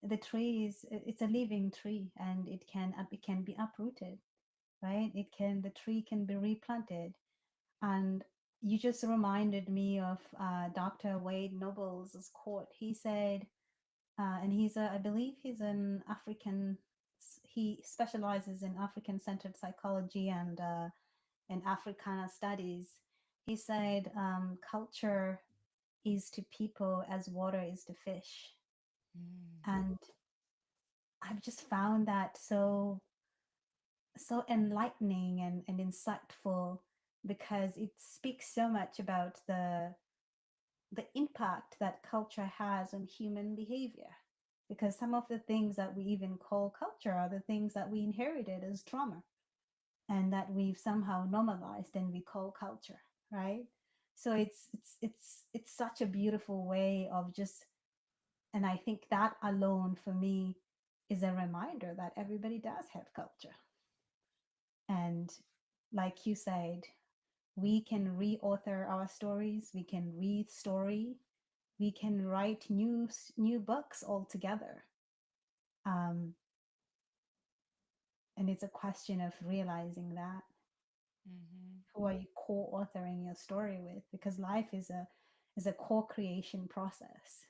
the tree it's a living tree, and it can be uprooted, right? The tree can be replanted. And you just reminded me of Dr. Wade Noble's quote. He said, and I believe he's an African. He specializes in African-centered psychology and Africana studies. He said, culture is to people as water is to fish. Mm, And I've just found that so enlightening and insightful, because it speaks so much about the impact that culture has on human behavior. Because some of the things that we even call culture are the things that we inherited as trauma, and that we've somehow normalized and we call culture, right? So it's such a beautiful way of just, and I think that alone for me is a reminder that everybody does have culture. And like you said, we can reauthor our stories, we can read story, we can write new books altogether. Um, and it's a question of realizing that, mhm, who are you co-authoring your story with, because life is a co-creation process.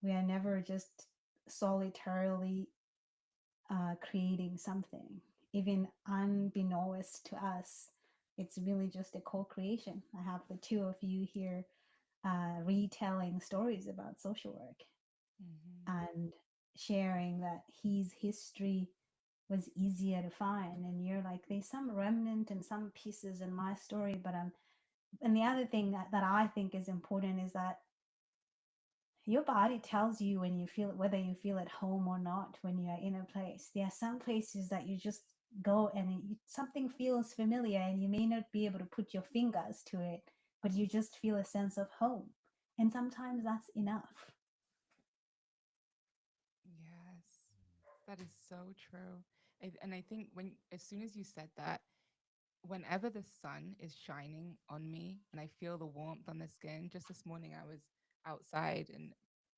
We are never just solitarily creating something, even unbeknownst to us. It's really just a co-creation. I have the two of you here retelling stories about social work mhm. and sharing that his history was easier to find, and you're like, there's some remnant and some pieces in my story, but I'm and the other thing that I think is important is that your body tells you when you feel, whether you feel at home or not, when you're in a place. There are some places that you just go and something feels familiar, and you may not be able to put your fingers to it, but you just feel a sense of home, and sometimes that's enough. Yes, that is so true. And I think when as soon as you said that, whenever the sun is shining on me and I feel the warmth on the skin, just this morning I was outside and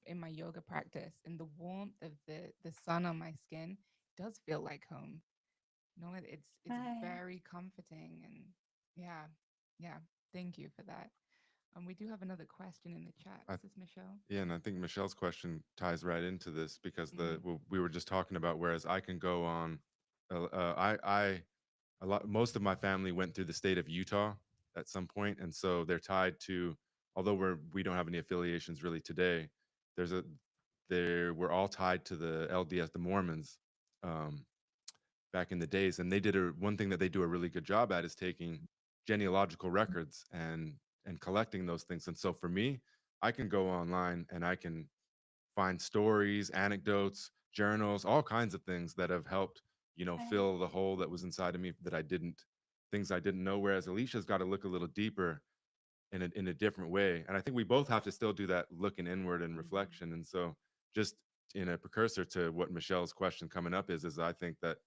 in my yoga practice, and the warmth of the sun on my skin does feel like home. No, it's Right. very comforting, and yeah, yeah. Thank you for that. We do have another question in the chat. I, Is this Michelle? yeah, and I think Michelle's question ties right into this because Mm, we were just talking about. Whereas I can go on, I a lot most of my family went through the state of Utah at some point, and so they're tied to. Although we don't have any affiliations really today, there's a there we're all tied to the LDS, the Mormons, um, back in the days, and they did one thing that they do a really good job at is taking genealogical records and collecting those things. And so for me, I can go online and I can find stories, anecdotes, journals, all kinds of things that have helped, Right. fill the hole that was inside of me that I didn't, things I didn't know. Whereas Alicia's got to look a little deeper in a different way. And I think we both have to still do that looking inward and Mhm. reflection. And so just in a precursor to what Michelle's question coming up is I think that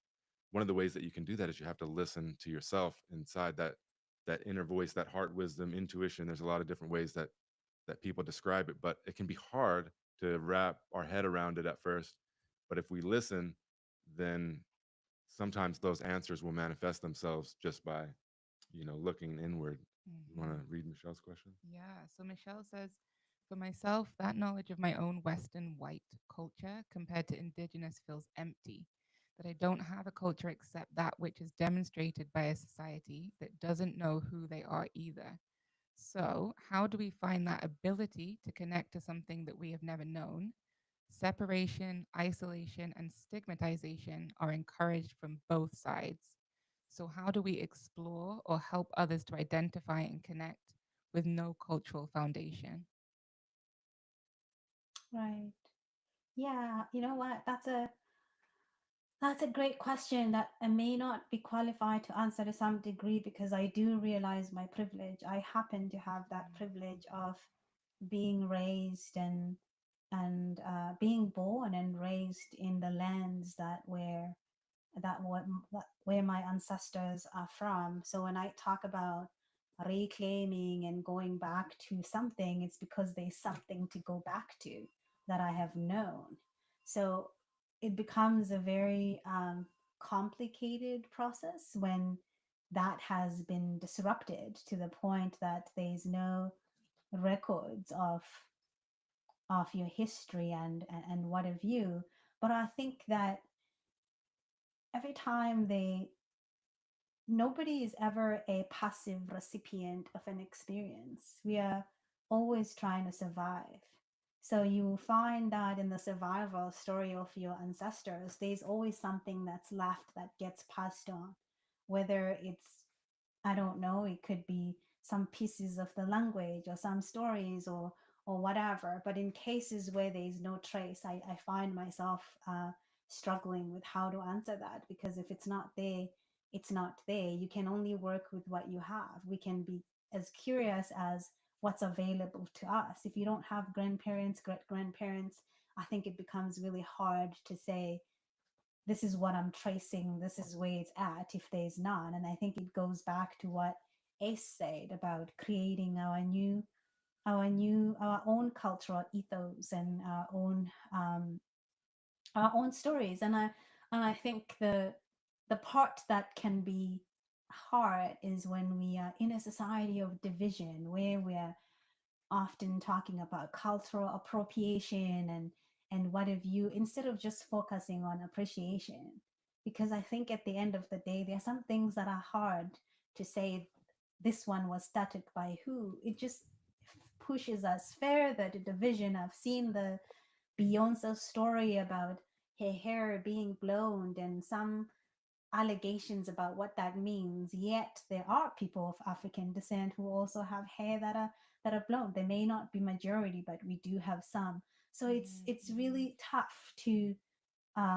one of the ways that you can do that is you have to listen to yourself inside that inner voice, that heart wisdom, intuition. There's a lot of different ways that people describe it, but it can be hard to wrap our head around it at first. But if we listen, then sometimes those answers will manifest themselves just by, looking inward. You want to Mhm. read Michelle's question? Yeah. So Michelle says, for myself, that knowledge of my own Western white culture compared to indigenous feels empty. That I don't have a culture except that which is demonstrated by a society that doesn't know who they are either. So, how do we find that ability to connect to something that we have never known? Separation, isolation, and stigmatization are encouraged from both sides. So, how do we explore or help others to identify and connect with no cultural foundation? Right. Yeah, you know what? That's a great question that I may not be qualified to answer to some degree because I do realize my privilege. I happen to have that privilege of being raised and being born and raised in the lands where my ancestors are from. So when I talk about reclaiming and going back to something, it's because there's something to go back to that I have known. So it becomes a very complicated process when that has been disrupted to the point that there's no records of your history and what have you. But I think that every time they nobody is ever a passive recipient of an experience. We are always trying to survive. So you will find that in the survival story of your ancestors, there's always something that's left that gets passed on, whether it's, I don't know, it could be some pieces of the language or some stories or whatever. But in cases where there's no trace, I find myself struggling with how to answer that because if it's not there, it's not there. You can only work with what you have. We can be as curious as what's available to us. If you don't have grandparents, great grandparents, I think it becomes really hard to say this is what I'm tracing, this is where it's at if there's none. And I think it goes back to what Ace said about creating our own cultural ethos and our own stories. And I think the part that can be hard is when we are in a society of division where we are often talking about cultural appropriation and what have you instead of just focusing on appreciation, because I think at the end of the day there are some things that are hard to say this one was started by who. It just pushes us further to division. I've seen the Beyonce story about her hair being blown and some allegations about what that means. Yet there are people of African descent who also have hair that are blown. They may not be majority, but we do have some. So it's Mhm. really tough to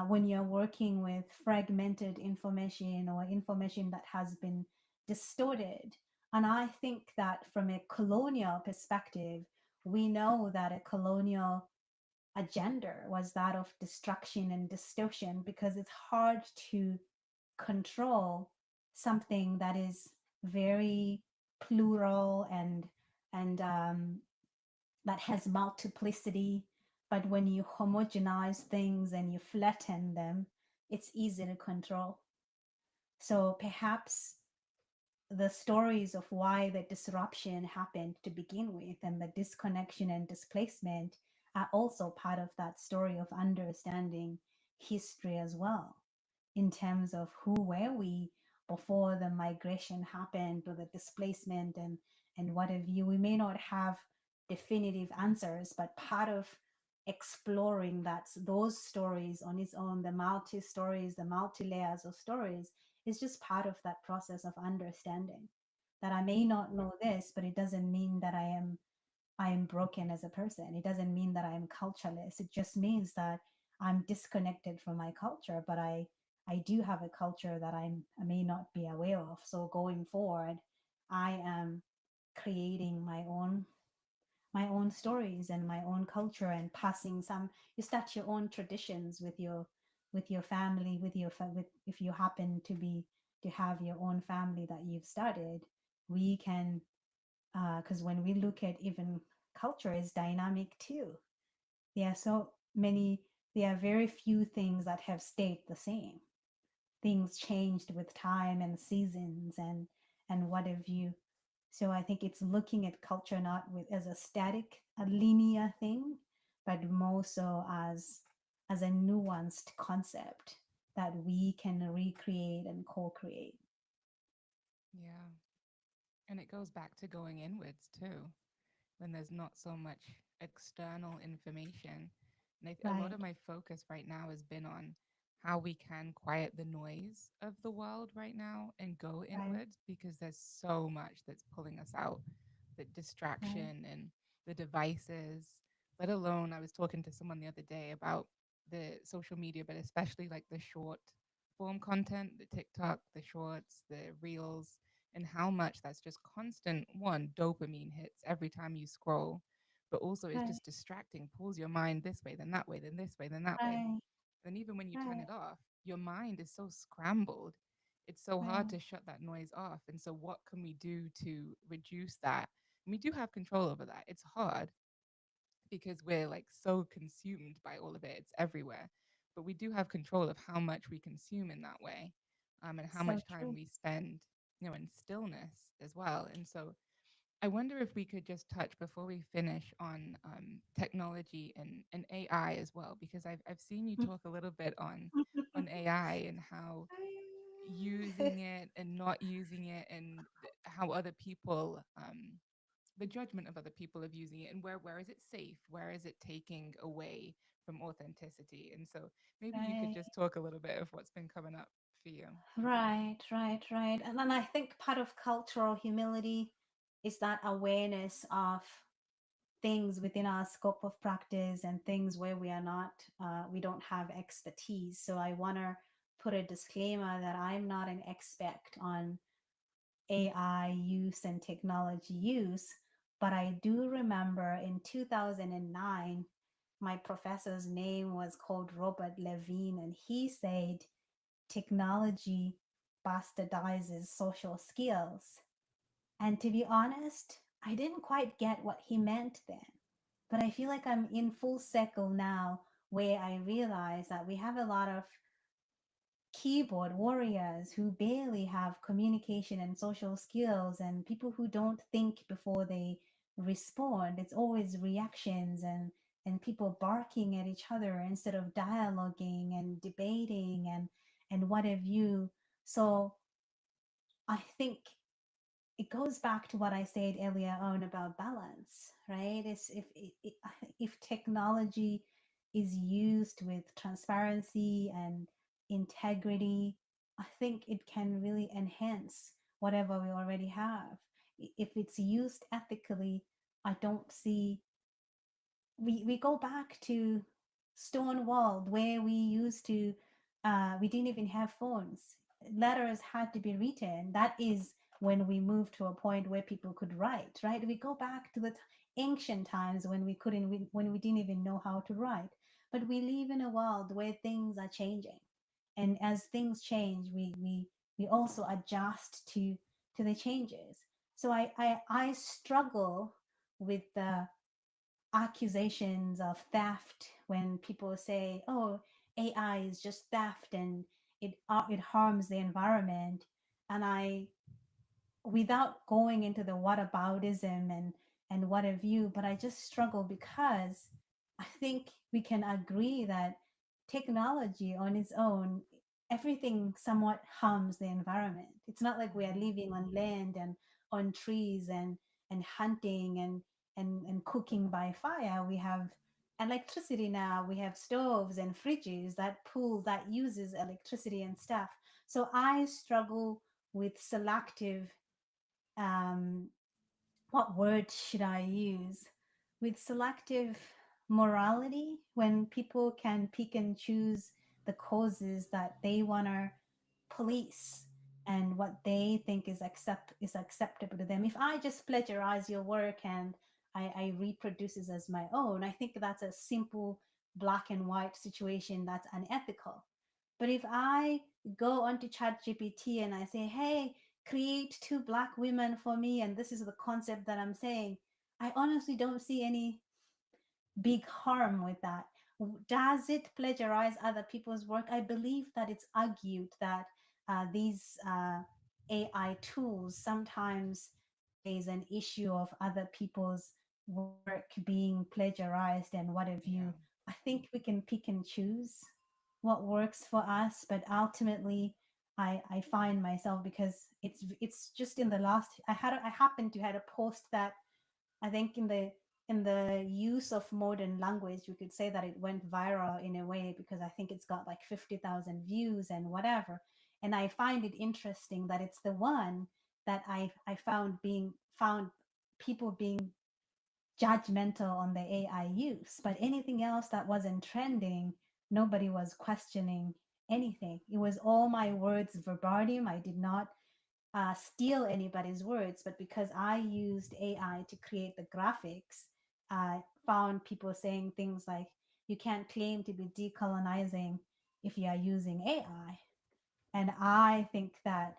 when you're working with fragmented information or information that has been distorted. And I think that from a colonial perspective, we know that a colonial agenda was that of destruction and distortion because it's hard to control something that is very plural and that has multiplicity. But when you homogenize things and you flatten them, it's easy to control. So perhaps the stories of why the disruption happened to begin with and the disconnection and displacement are also part of that story of understanding history as well, in terms of who were we before the migration happened or the displacement and what have you. We may not have definitive answers, but part of exploring that those stories on its own, the multi stories, the multi layers of stories, is just part of that process of understanding that I may not know this, but it doesn't mean that I am I'm broken as a person. It doesn't mean that I'm cultureless. It just means that I'm disconnected from my culture, but I do have a culture that I may not be aware of. So going forward, I am creating my own stories and my own culture and passing some. You start your own traditions with your family, with with, if you happen to be to have your own family that you've started, we can, because when we look at, even culture is dynamic too. There are so many, there are very few things that have stayed the same. Things changed with time and seasons and what have you. So I think it's looking at culture not with as a static, a linear thing, but more so as a nuanced concept that we can recreate and co-create. Yeah. And it goes back to going inwards too, when there's not so much external information. And a lot Right, of my focus right now has been on how we can quiet the noise of the world right now and go right, inwards, because there's so much that's pulling us out, the right, distraction and the devices, let alone I was talking to someone the other day about the social media, but especially like the short form content, the TikTok, the shorts, the reels, and how much that's just constant one dopamine hits every time you scroll, but also it's right, just distracting, pulls your mind this way, then that way, then this way, then that way. right, And even when you turn right, it off, your mind is so scrambled. It's so hard right. to shut that noise off. And so, what can we do to reduce that? And we do have control over that. It's hard because we're like so consumed by all of it, it's everywhere. But we do have control of how much we consume in that way, and how So much time true. we spend, in stillness as well. And so, I wonder if we could just touch before we finish on technology and AI as well, because I've seen you talk a little bit on AI and how using it and not using it, and how other people, the judgment of other people of using it, and where is it safe, where is it taking away from authenticity. And so maybe you could Right. just talk a little bit of what's been coming up for you. Right, right, right. And then I think part of cultural humility is that awareness of things within our scope of practice and things where we are not, we don't have expertise. So I want to put a disclaimer that I'm not an expert on AI use and technology use, but I do remember in 2009, my professor's name was called Robert Levine, and he said, technology bastardizes social skills. And to be honest, I didn't quite get what he meant then. But I feel like I'm in full circle now where I realize that we have a lot of keyboard warriors who barely have communication and social skills, and people who don't think before they respond. It's always reactions and people barking at each other instead of dialoguing and debating and what have you. So I think it goes back to what I said earlier on about balance, right? It's if technology is used with transparency and integrity, I think it can really enhance whatever we already have. If it's used ethically, I don't see, we go back to Stonewall where we used to, we didn't even have phones. Letters had to be written. That is when we moved to a point where people could write, right? We go back to the ancient times when we couldn't, when we didn't even know how to write. But we live in a world where things are changing, and as things change, we also adjust to the changes. So I struggle with the accusations of theft when people say, "Oh, AI is just theft and it harms the environment," and I, without going into the whataboutism and what have you, but I just struggle because I think we can agree that technology on its own, everything somewhat harms the environment. It's not like we are Mhm. living on land and on trees and hunting and cooking by fire. We have electricity now. We have stoves and fridges that uses electricity and stuff. So I struggle with selective, um what word should I use? with selective morality, when people can pick and choose the causes that they want to police and what they think is acceptable to them. If I just plagiarize your work and I reproduce it as my own, I think that's a simple black and white situation that's unethical. But if I go onto ChatGPT and I say, hey, create two black women for me, and this is the concept that I'm saying, I honestly don't see any big harm with that. Does it plagiarize other people's work? I believe that it's argued that these AI tools, sometimes there's an issue of other people's work being plagiarized and what have you. Yeah. I think we can pick and choose what works for us, but ultimately, I find myself, because it's just in the last, I happened to had a post that I think in the use of modern language, you could say that it went viral in a way, because I think it's got like 50,000 views and whatever. And I find it interesting that it's the one that I found people being judgmental on the AI use. But anything else that wasn't trending, nobody was questioning anything. It was all my words verbatim. I did not steal anybody's words, but because I used AI to create the graphics, I found people saying things like, you can't claim to be decolonizing if you are using AI. And I think that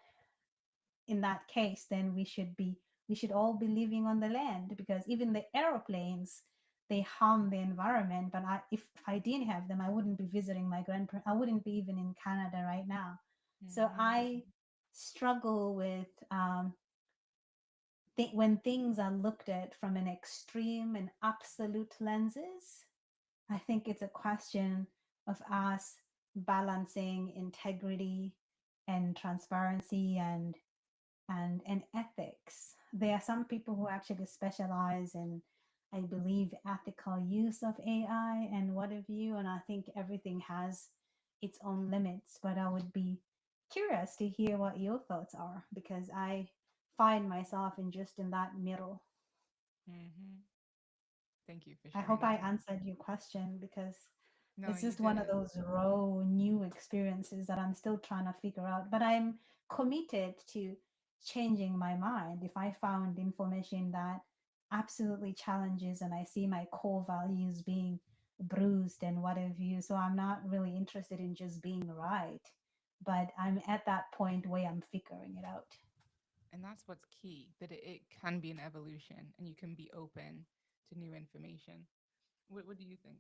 in that case, then we should all be living on the land, because even the aeroplanes, they harm the environment. But if I didn't have them, I wouldn't be visiting my grandparents. I wouldn't be even in Canada right now. So Mm-hmm. I struggle with when things are looked at from an extreme and absolute lenses. I think it's a question of us balancing integrity and transparency and ethics. There are some people who actually specialize in, I believe, ethical use of AI and what have you. And I think everything has its own limits. But I would be curious to hear what your thoughts are, because I find myself in just in that middle. Mm-hmm. Thank you for I sharing hope I that. answered your question, because No, it's you just one of did. those raw new experiences that I'm still trying to figure out. But I'm committed to changing my mind if I found information that absolutely challenges and I see my core values being bruised and what have you. So I'm not really interested in just being right. But I'm at that point where I'm figuring it out. And that's what's key, that it can be an evolution and you can be open to new information. What do you think?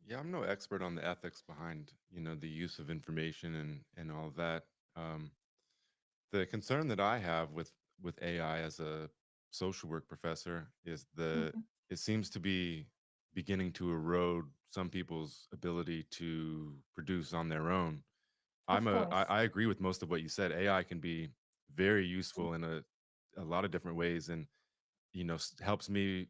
Yeah, I'm no expert on the ethics behind, the use of information and all of that. Um, the concern that I have with AI as a social work professor is Mhm. it seems to be beginning to erode some people's ability to produce on their own. Of course. I agree with most of what you said. AI can be very useful in a lot of different ways, and helps me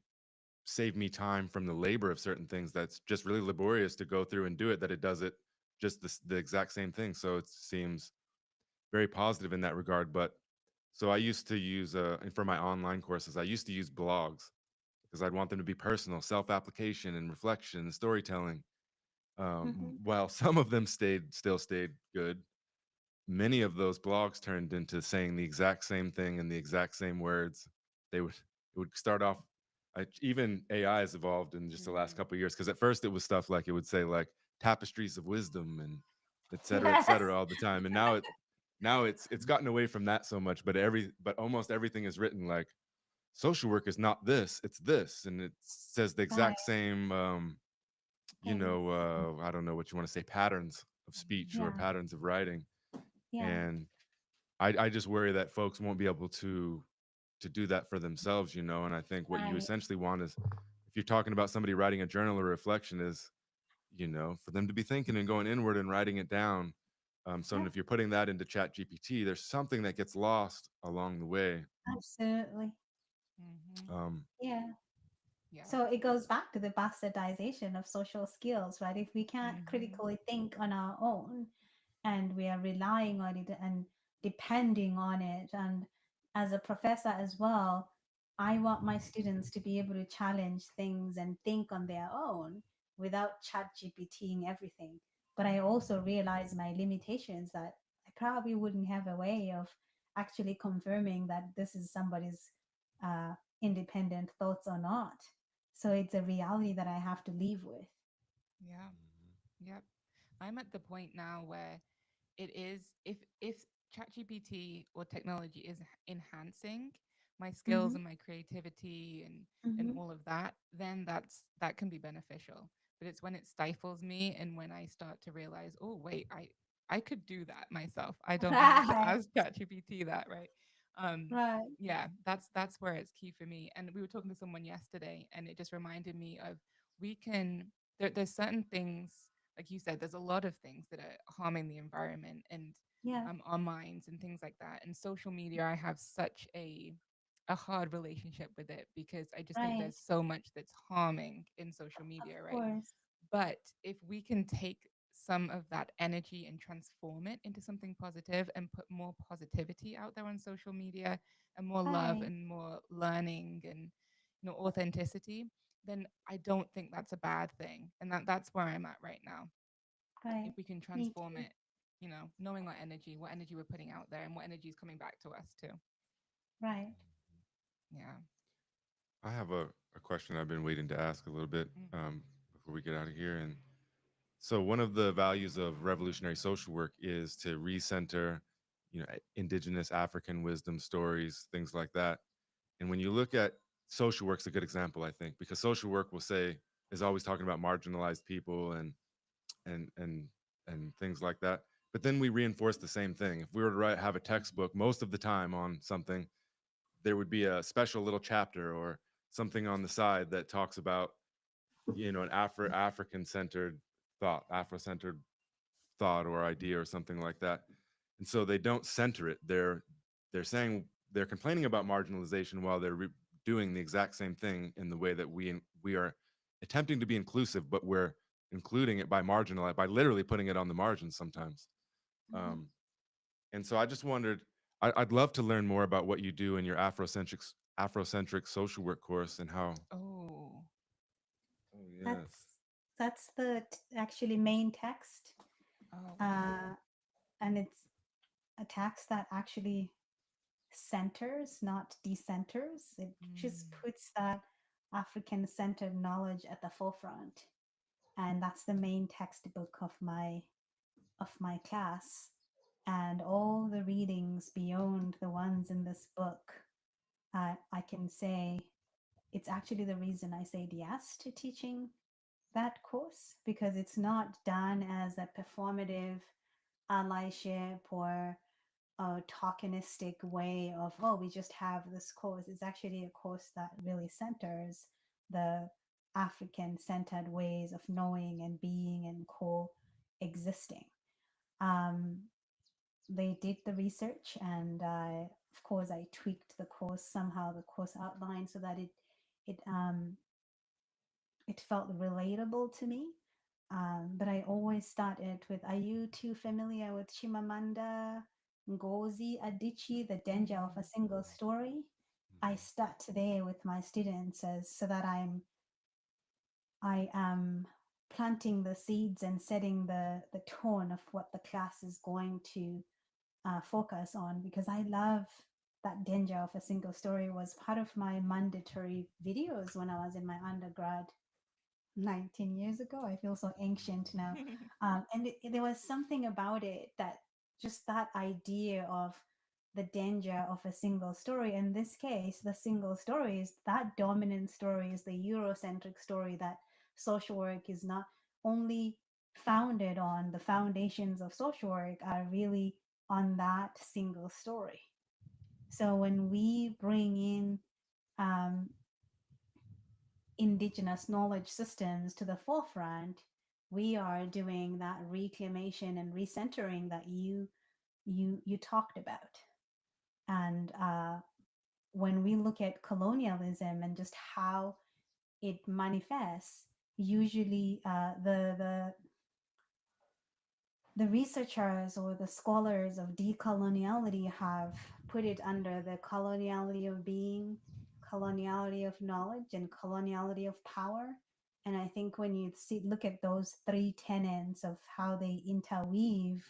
save me time from the labor of certain things that's just really laborious to go through and do it, that it does it just the exact same thing. So it seems very positive in that regard. But so I used to use and for my online courses, I used to use blogs because I'd want them to be personal, self-application and reflection and storytelling. Hmm. While some of them still stayed good, many of those blogs turned into saying the exact same thing in the exact same words. It would start off. Even AI has evolved in just the last Mm. couple of years, because at first it was stuff like it would say like tapestries of wisdom and et Yes. cetera all the time, and now it's gotten away from that so much. But almost everything is written like social work is not this, it's this, and it says the Right. exact same. Things. I don't know what you want to say, patterns of speech or Yeah. patterns of writing, Yeah. and I just worry that folks won't be able to do that for themselves, and I think what you Right. essentially want is, if you're talking about somebody writing a journal or reflection, is, for them to be thinking and going inward and writing it down. So Yep. if you're putting that into Chat GPT, there's something that gets lost along the way. Absolutely. Mm-hmm. Um, Yeah. Yeah. So it goes back to the bastardization of social skills, right? If we can't Mm-hmm. critically think on our own and we are relying on it and depending on it, and as a professor as well, I want my students to be able to challenge things and think on their own without chat GPTing everything. But I also realize my limitations, that I probably wouldn't have a way of actually confirming that this is somebody's uh, independent thoughts or not. So it's a reality that I have to live with. Yeah. Yep. I'm at the point now where it is, if ChatGPT or technology is enhancing my skills Mm-hmm. and my creativity and Mm-hmm. all of that, then that can be beneficial. But it's when it stifles me and when I start to realize, oh wait, I could do that myself. I don't need to Right. ask ChatGPT that, right? Um, Right. yeah, that's where it's key for me. And we were talking to someone yesterday, and it just reminded me of, we can, there's certain things, like you said, there's a lot of things that are harming the environment and Yeah. our minds and things like that. And social media, I have such a hard relationship with it because I just think Right. there's so much that's harming in social Of media, right? course. But if we can take some of that energy and transform it into something positive and put more positivity out there on social media and more love Right. and more learning and authenticity, then I don't think that's a bad thing. And that's where I'm at right now. Right. If we can Me transform too. it, knowing what energy we're putting out there and what energy is coming back to us too. Right. Yeah. I have a question I've been waiting to ask a little bit Hmm. before we get out of here. And so, one of the values of revolutionary social work is to recenter, indigenous African wisdom stories, things like that. And when you look at social work's a good example, I think, because social work will say is always talking about marginalized people and and and things like that. But then we reinforce the same thing. If we were to have a textbook, most of the time on something, there would be a special little chapter or something on the side that talks about an African centered thought, Afro-centered thought or idea or something like that. And so they don't center it. They're saying they're complaining about marginalization while they're doing the exact same thing in the way that we are attempting to be inclusive, but we're including it by marginal, by literally putting it on the margins sometimes. Mm-hmm. Um, and so I just wondered, I'd love to learn more about what you do in your Afrocentric social work course and how. Oh. Oh yeah. That's the actually main text, Oh, okay. uh, and it's a text that actually centers, not decenters. It just Mm. puts that African centered knowledge at the forefront, and that's the main textbook of my class. And all the readings beyond the ones in this book, I can say it's actually the reason I said yes to teaching that course, because it's not done as a performative allyship or a tokenistic way of, oh, we just have this course. It's actually a course that really centers the African centered ways of knowing and being and coexisting. Um, they did the research, and of course I tweaked the course somehow, the course outline, so that it it felt relatable to me. But I always start it with, are you too familiar with Chimamanda Ngozi Adichie, The Danger of a Mm. Single Story? I start today with my students as so that I am planting the seeds and setting the tone of what the class is going to focus on, because I love that danger of a single story was part of my mandatory videos when I was in my undergrad 19 years ago. I feel so ancient now. And there was something about it, that just that idea of the danger of a single story. In this case, the single story is that dominant story, is the Eurocentric story, that social work is not only founded on. The foundations of social work are really on that single story. So when we bring in um, indigenous knowledge systems to the forefront, we are doing that reclamation and recentering that you talked about. And when we look at colonialism and just how it manifests, usually the researchers or the scholars of decoloniality have put it under the coloniality of being, coloniality of knowledge and coloniality of power. And I think when you look at those three tenets of how they interweave,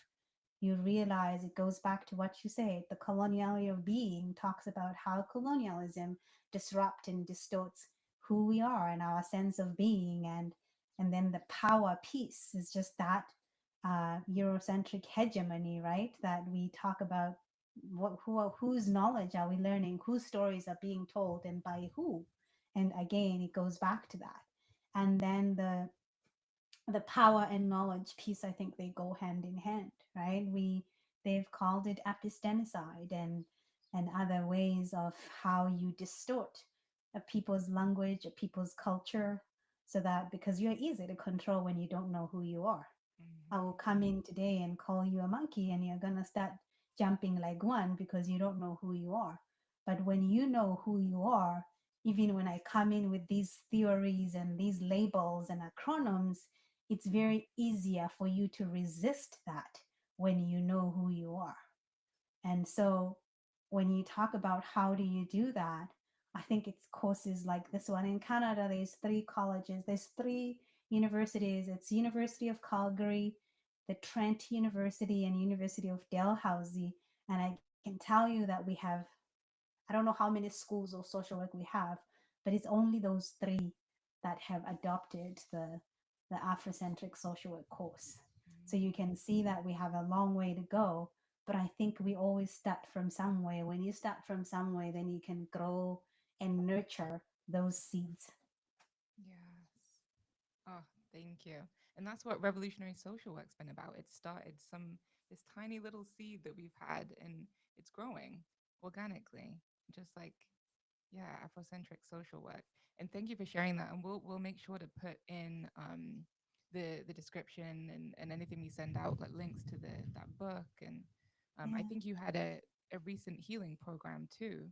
you realize it goes back to what you say. The coloniality of being talks about how colonialism disrupts and distorts who we are and our sense of being, and then the power piece is just that Eurocentric hegemony, right? That we talk about whose knowledge are we learning, whose stories are being told, and by who. And again, it goes back to that. And then the power and knowledge piece, I think they go hand in hand, right? They've called it epistenicide and other ways of how you distort a people's language, a people's culture, so that because you're easy to control when you don't know who you are. I will Mhm. come in today and call you a monkey, and you're gonna start jumping like one because you don't know who you are. But when you know who you are, even when I come in with these theories and these labels and acronyms, it's very easier for you to resist that when you know who you are. And so when you talk about how do you do that, I think it's courses like this one. In Canada, there's three colleges, there's three universities. It's University of Calgary, the Trent University, and University of Dalhousie. And I can tell you that we have, I don't know how many schools of social work we have, but it's only those three that have adopted the Afrocentric social work course. So you can see that we have a long way to go, but I think we always start from somewhere. When you start from somewhere, then you can grow and nurture those seeds. Yes. Oh, thank you. And that's what revolutionary social work's been about. It started some this tiny little seed that we've had, and it's growing organically, just like yeah, Afrocentric social work. And thank you for sharing that. And we'll make sure to put in the description and anything we send out, like links to the that book. And I Yeah. think you had a recent healing program too.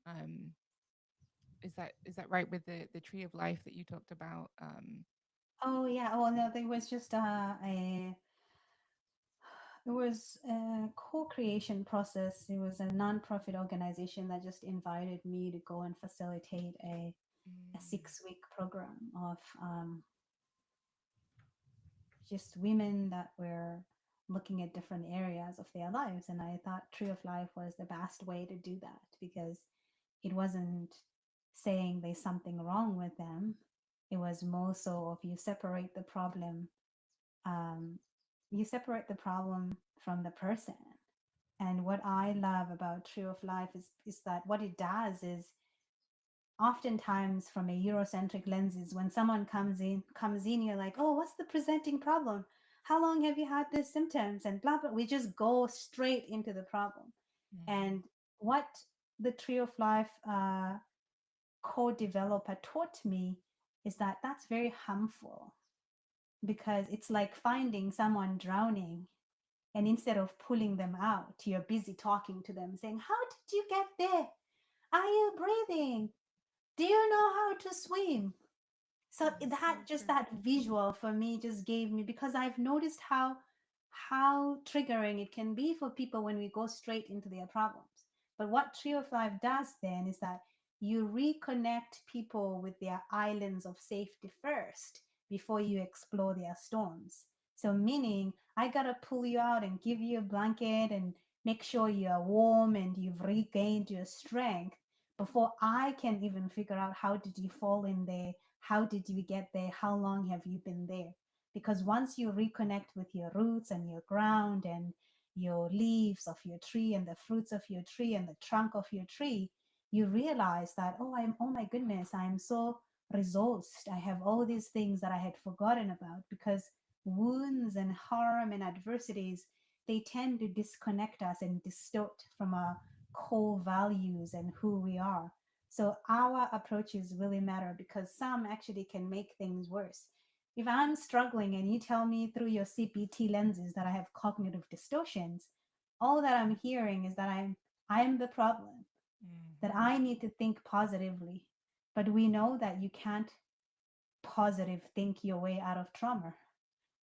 Um, is that right with the tree of life that you talked about? Oh yeah. Oh no, there was just a it was a co-creation process. It was a non-profit organization that just invited me to go and facilitate a Mm, 6-week program of just women that were looking at different areas of their lives. And I thought Tree of Life was the best way to do that because it wasn't saying there's something wrong with them. It was more so of um, you separate the problem from the person. And what I love about Tree of Life is that what it does is oftentimes from a Eurocentric lenses, when someone comes in, you're like, oh, what's the presenting problem? How long have you had these symptoms? And blah blah. We just go straight into the problem. mm, And what the Tree of Life co-developer taught me is that that's very harmful because it's like finding someone drowning, and instead of pulling them out, you're busy talking to them saying, how did you get there? Are you breathing? Do you know how to swim? So that's so that just true. that visual for me just gave me, because I've noticed how triggering it can be for people when we go straight into their problems. But what Tree of Life does then is that you reconnect people with their islands of safety first before you explore their storms. So meaning I gotta pull you out and give you a blanket and make sure you're warm and you've regained your strength before I can even figure out how did you fall in there, how did you get there, how long have you been there. Because once you reconnect with your roots and your ground and your leaves of your tree and the fruits of your tree and the trunk of your tree, you realize that, oh my goodness, I'm so resourced. I have all these things that I had forgotten about, because wounds and harm and adversities, they tend to disconnect us and distort from our core values and who we are. So our approaches really matter because some actually can make things worse. If I'm struggling and you tell me through your CPT lenses that I have cognitive distortions, all that I'm hearing is that I'm the problem, that Hmm. I need to think positively. But we know that you can't positive think your way out of trauma.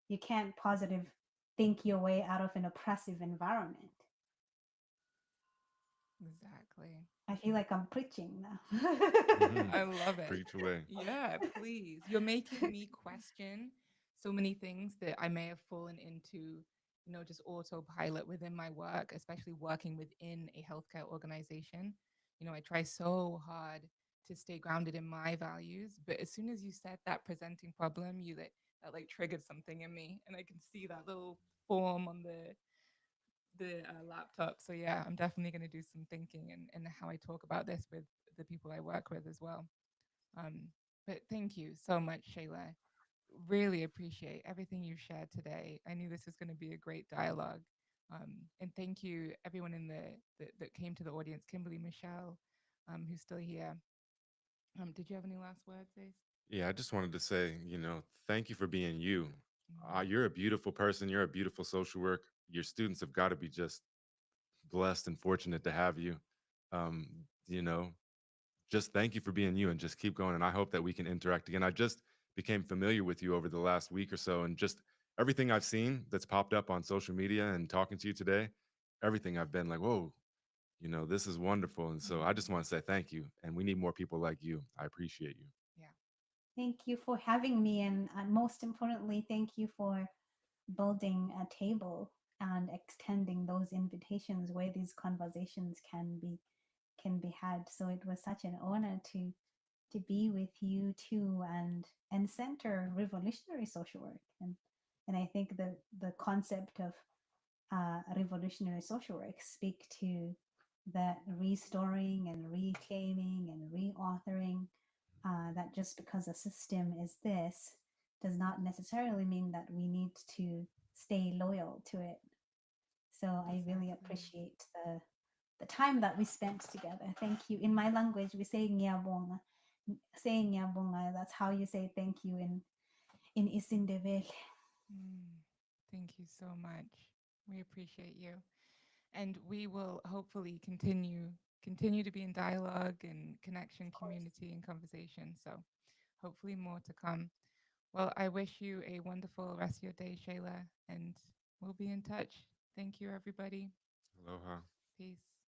You can't positive think your way out of an oppressive environment. Exactly. I feel like I'm preaching now. Mhm. I love it. Preach away. Yeah, please. You're making me question so many things that I may have fallen into, just autopilot within my work, especially working within a healthcare organization. I try so hard to stay grounded in my values, but as soon as you said that presenting problem, that like triggered something in me, and I can see that little form on the laptop. So yeah, I'm definitely going to do some thinking and how I talk about this with the people I work with as well. Um, but thank you so much, Shayla. Really appreciate everything you shared today. I knew this was going to be a great dialogue. And thank you, everyone that came to the audience, Kimberly, Michelle, who's still here. Did you have any last words, Ace? Yeah, I just wanted to say, thank you for being you. Mm, You're a beautiful person. You're a beautiful social work. Your students have got to be just blessed and fortunate to have you. Um, you know, just thank you for being you and just keep going. And I hope that we can interact again. I just became familiar with you over the last week or so, and just everything I've seen that's popped up on social media and talking to you today, everything I've been like, whoa, this is wonderful. And so I just mm, want to say thank you. And we need more people like you. I appreciate you. yeah. Thank you for having me, and most importantly, thank you for building a table and extending those invitations where these conversations can be had. So it was such an honor to be with you too, and center revolutionary social work. And I think the concept of revolutionary social work speak to the restoring and reclaiming and reauthoring, that just because a system is this does not necessarily mean that we need to stay loyal to it. So I really Exactly. appreciate the time that we spent together. Thank you. In my language, we say ngiyabonga. Saying ngiyabonga, that's how you say thank you in Isindebele. Mm, thank you so much. We appreciate you. And we will hopefully continue to be in dialogue and connection, Of course. community, and conversation. So hopefully more to come. Well, I wish you a wonderful rest of your day, Shayla, and we'll be in touch. Thank you, everybody. Aloha. Peace.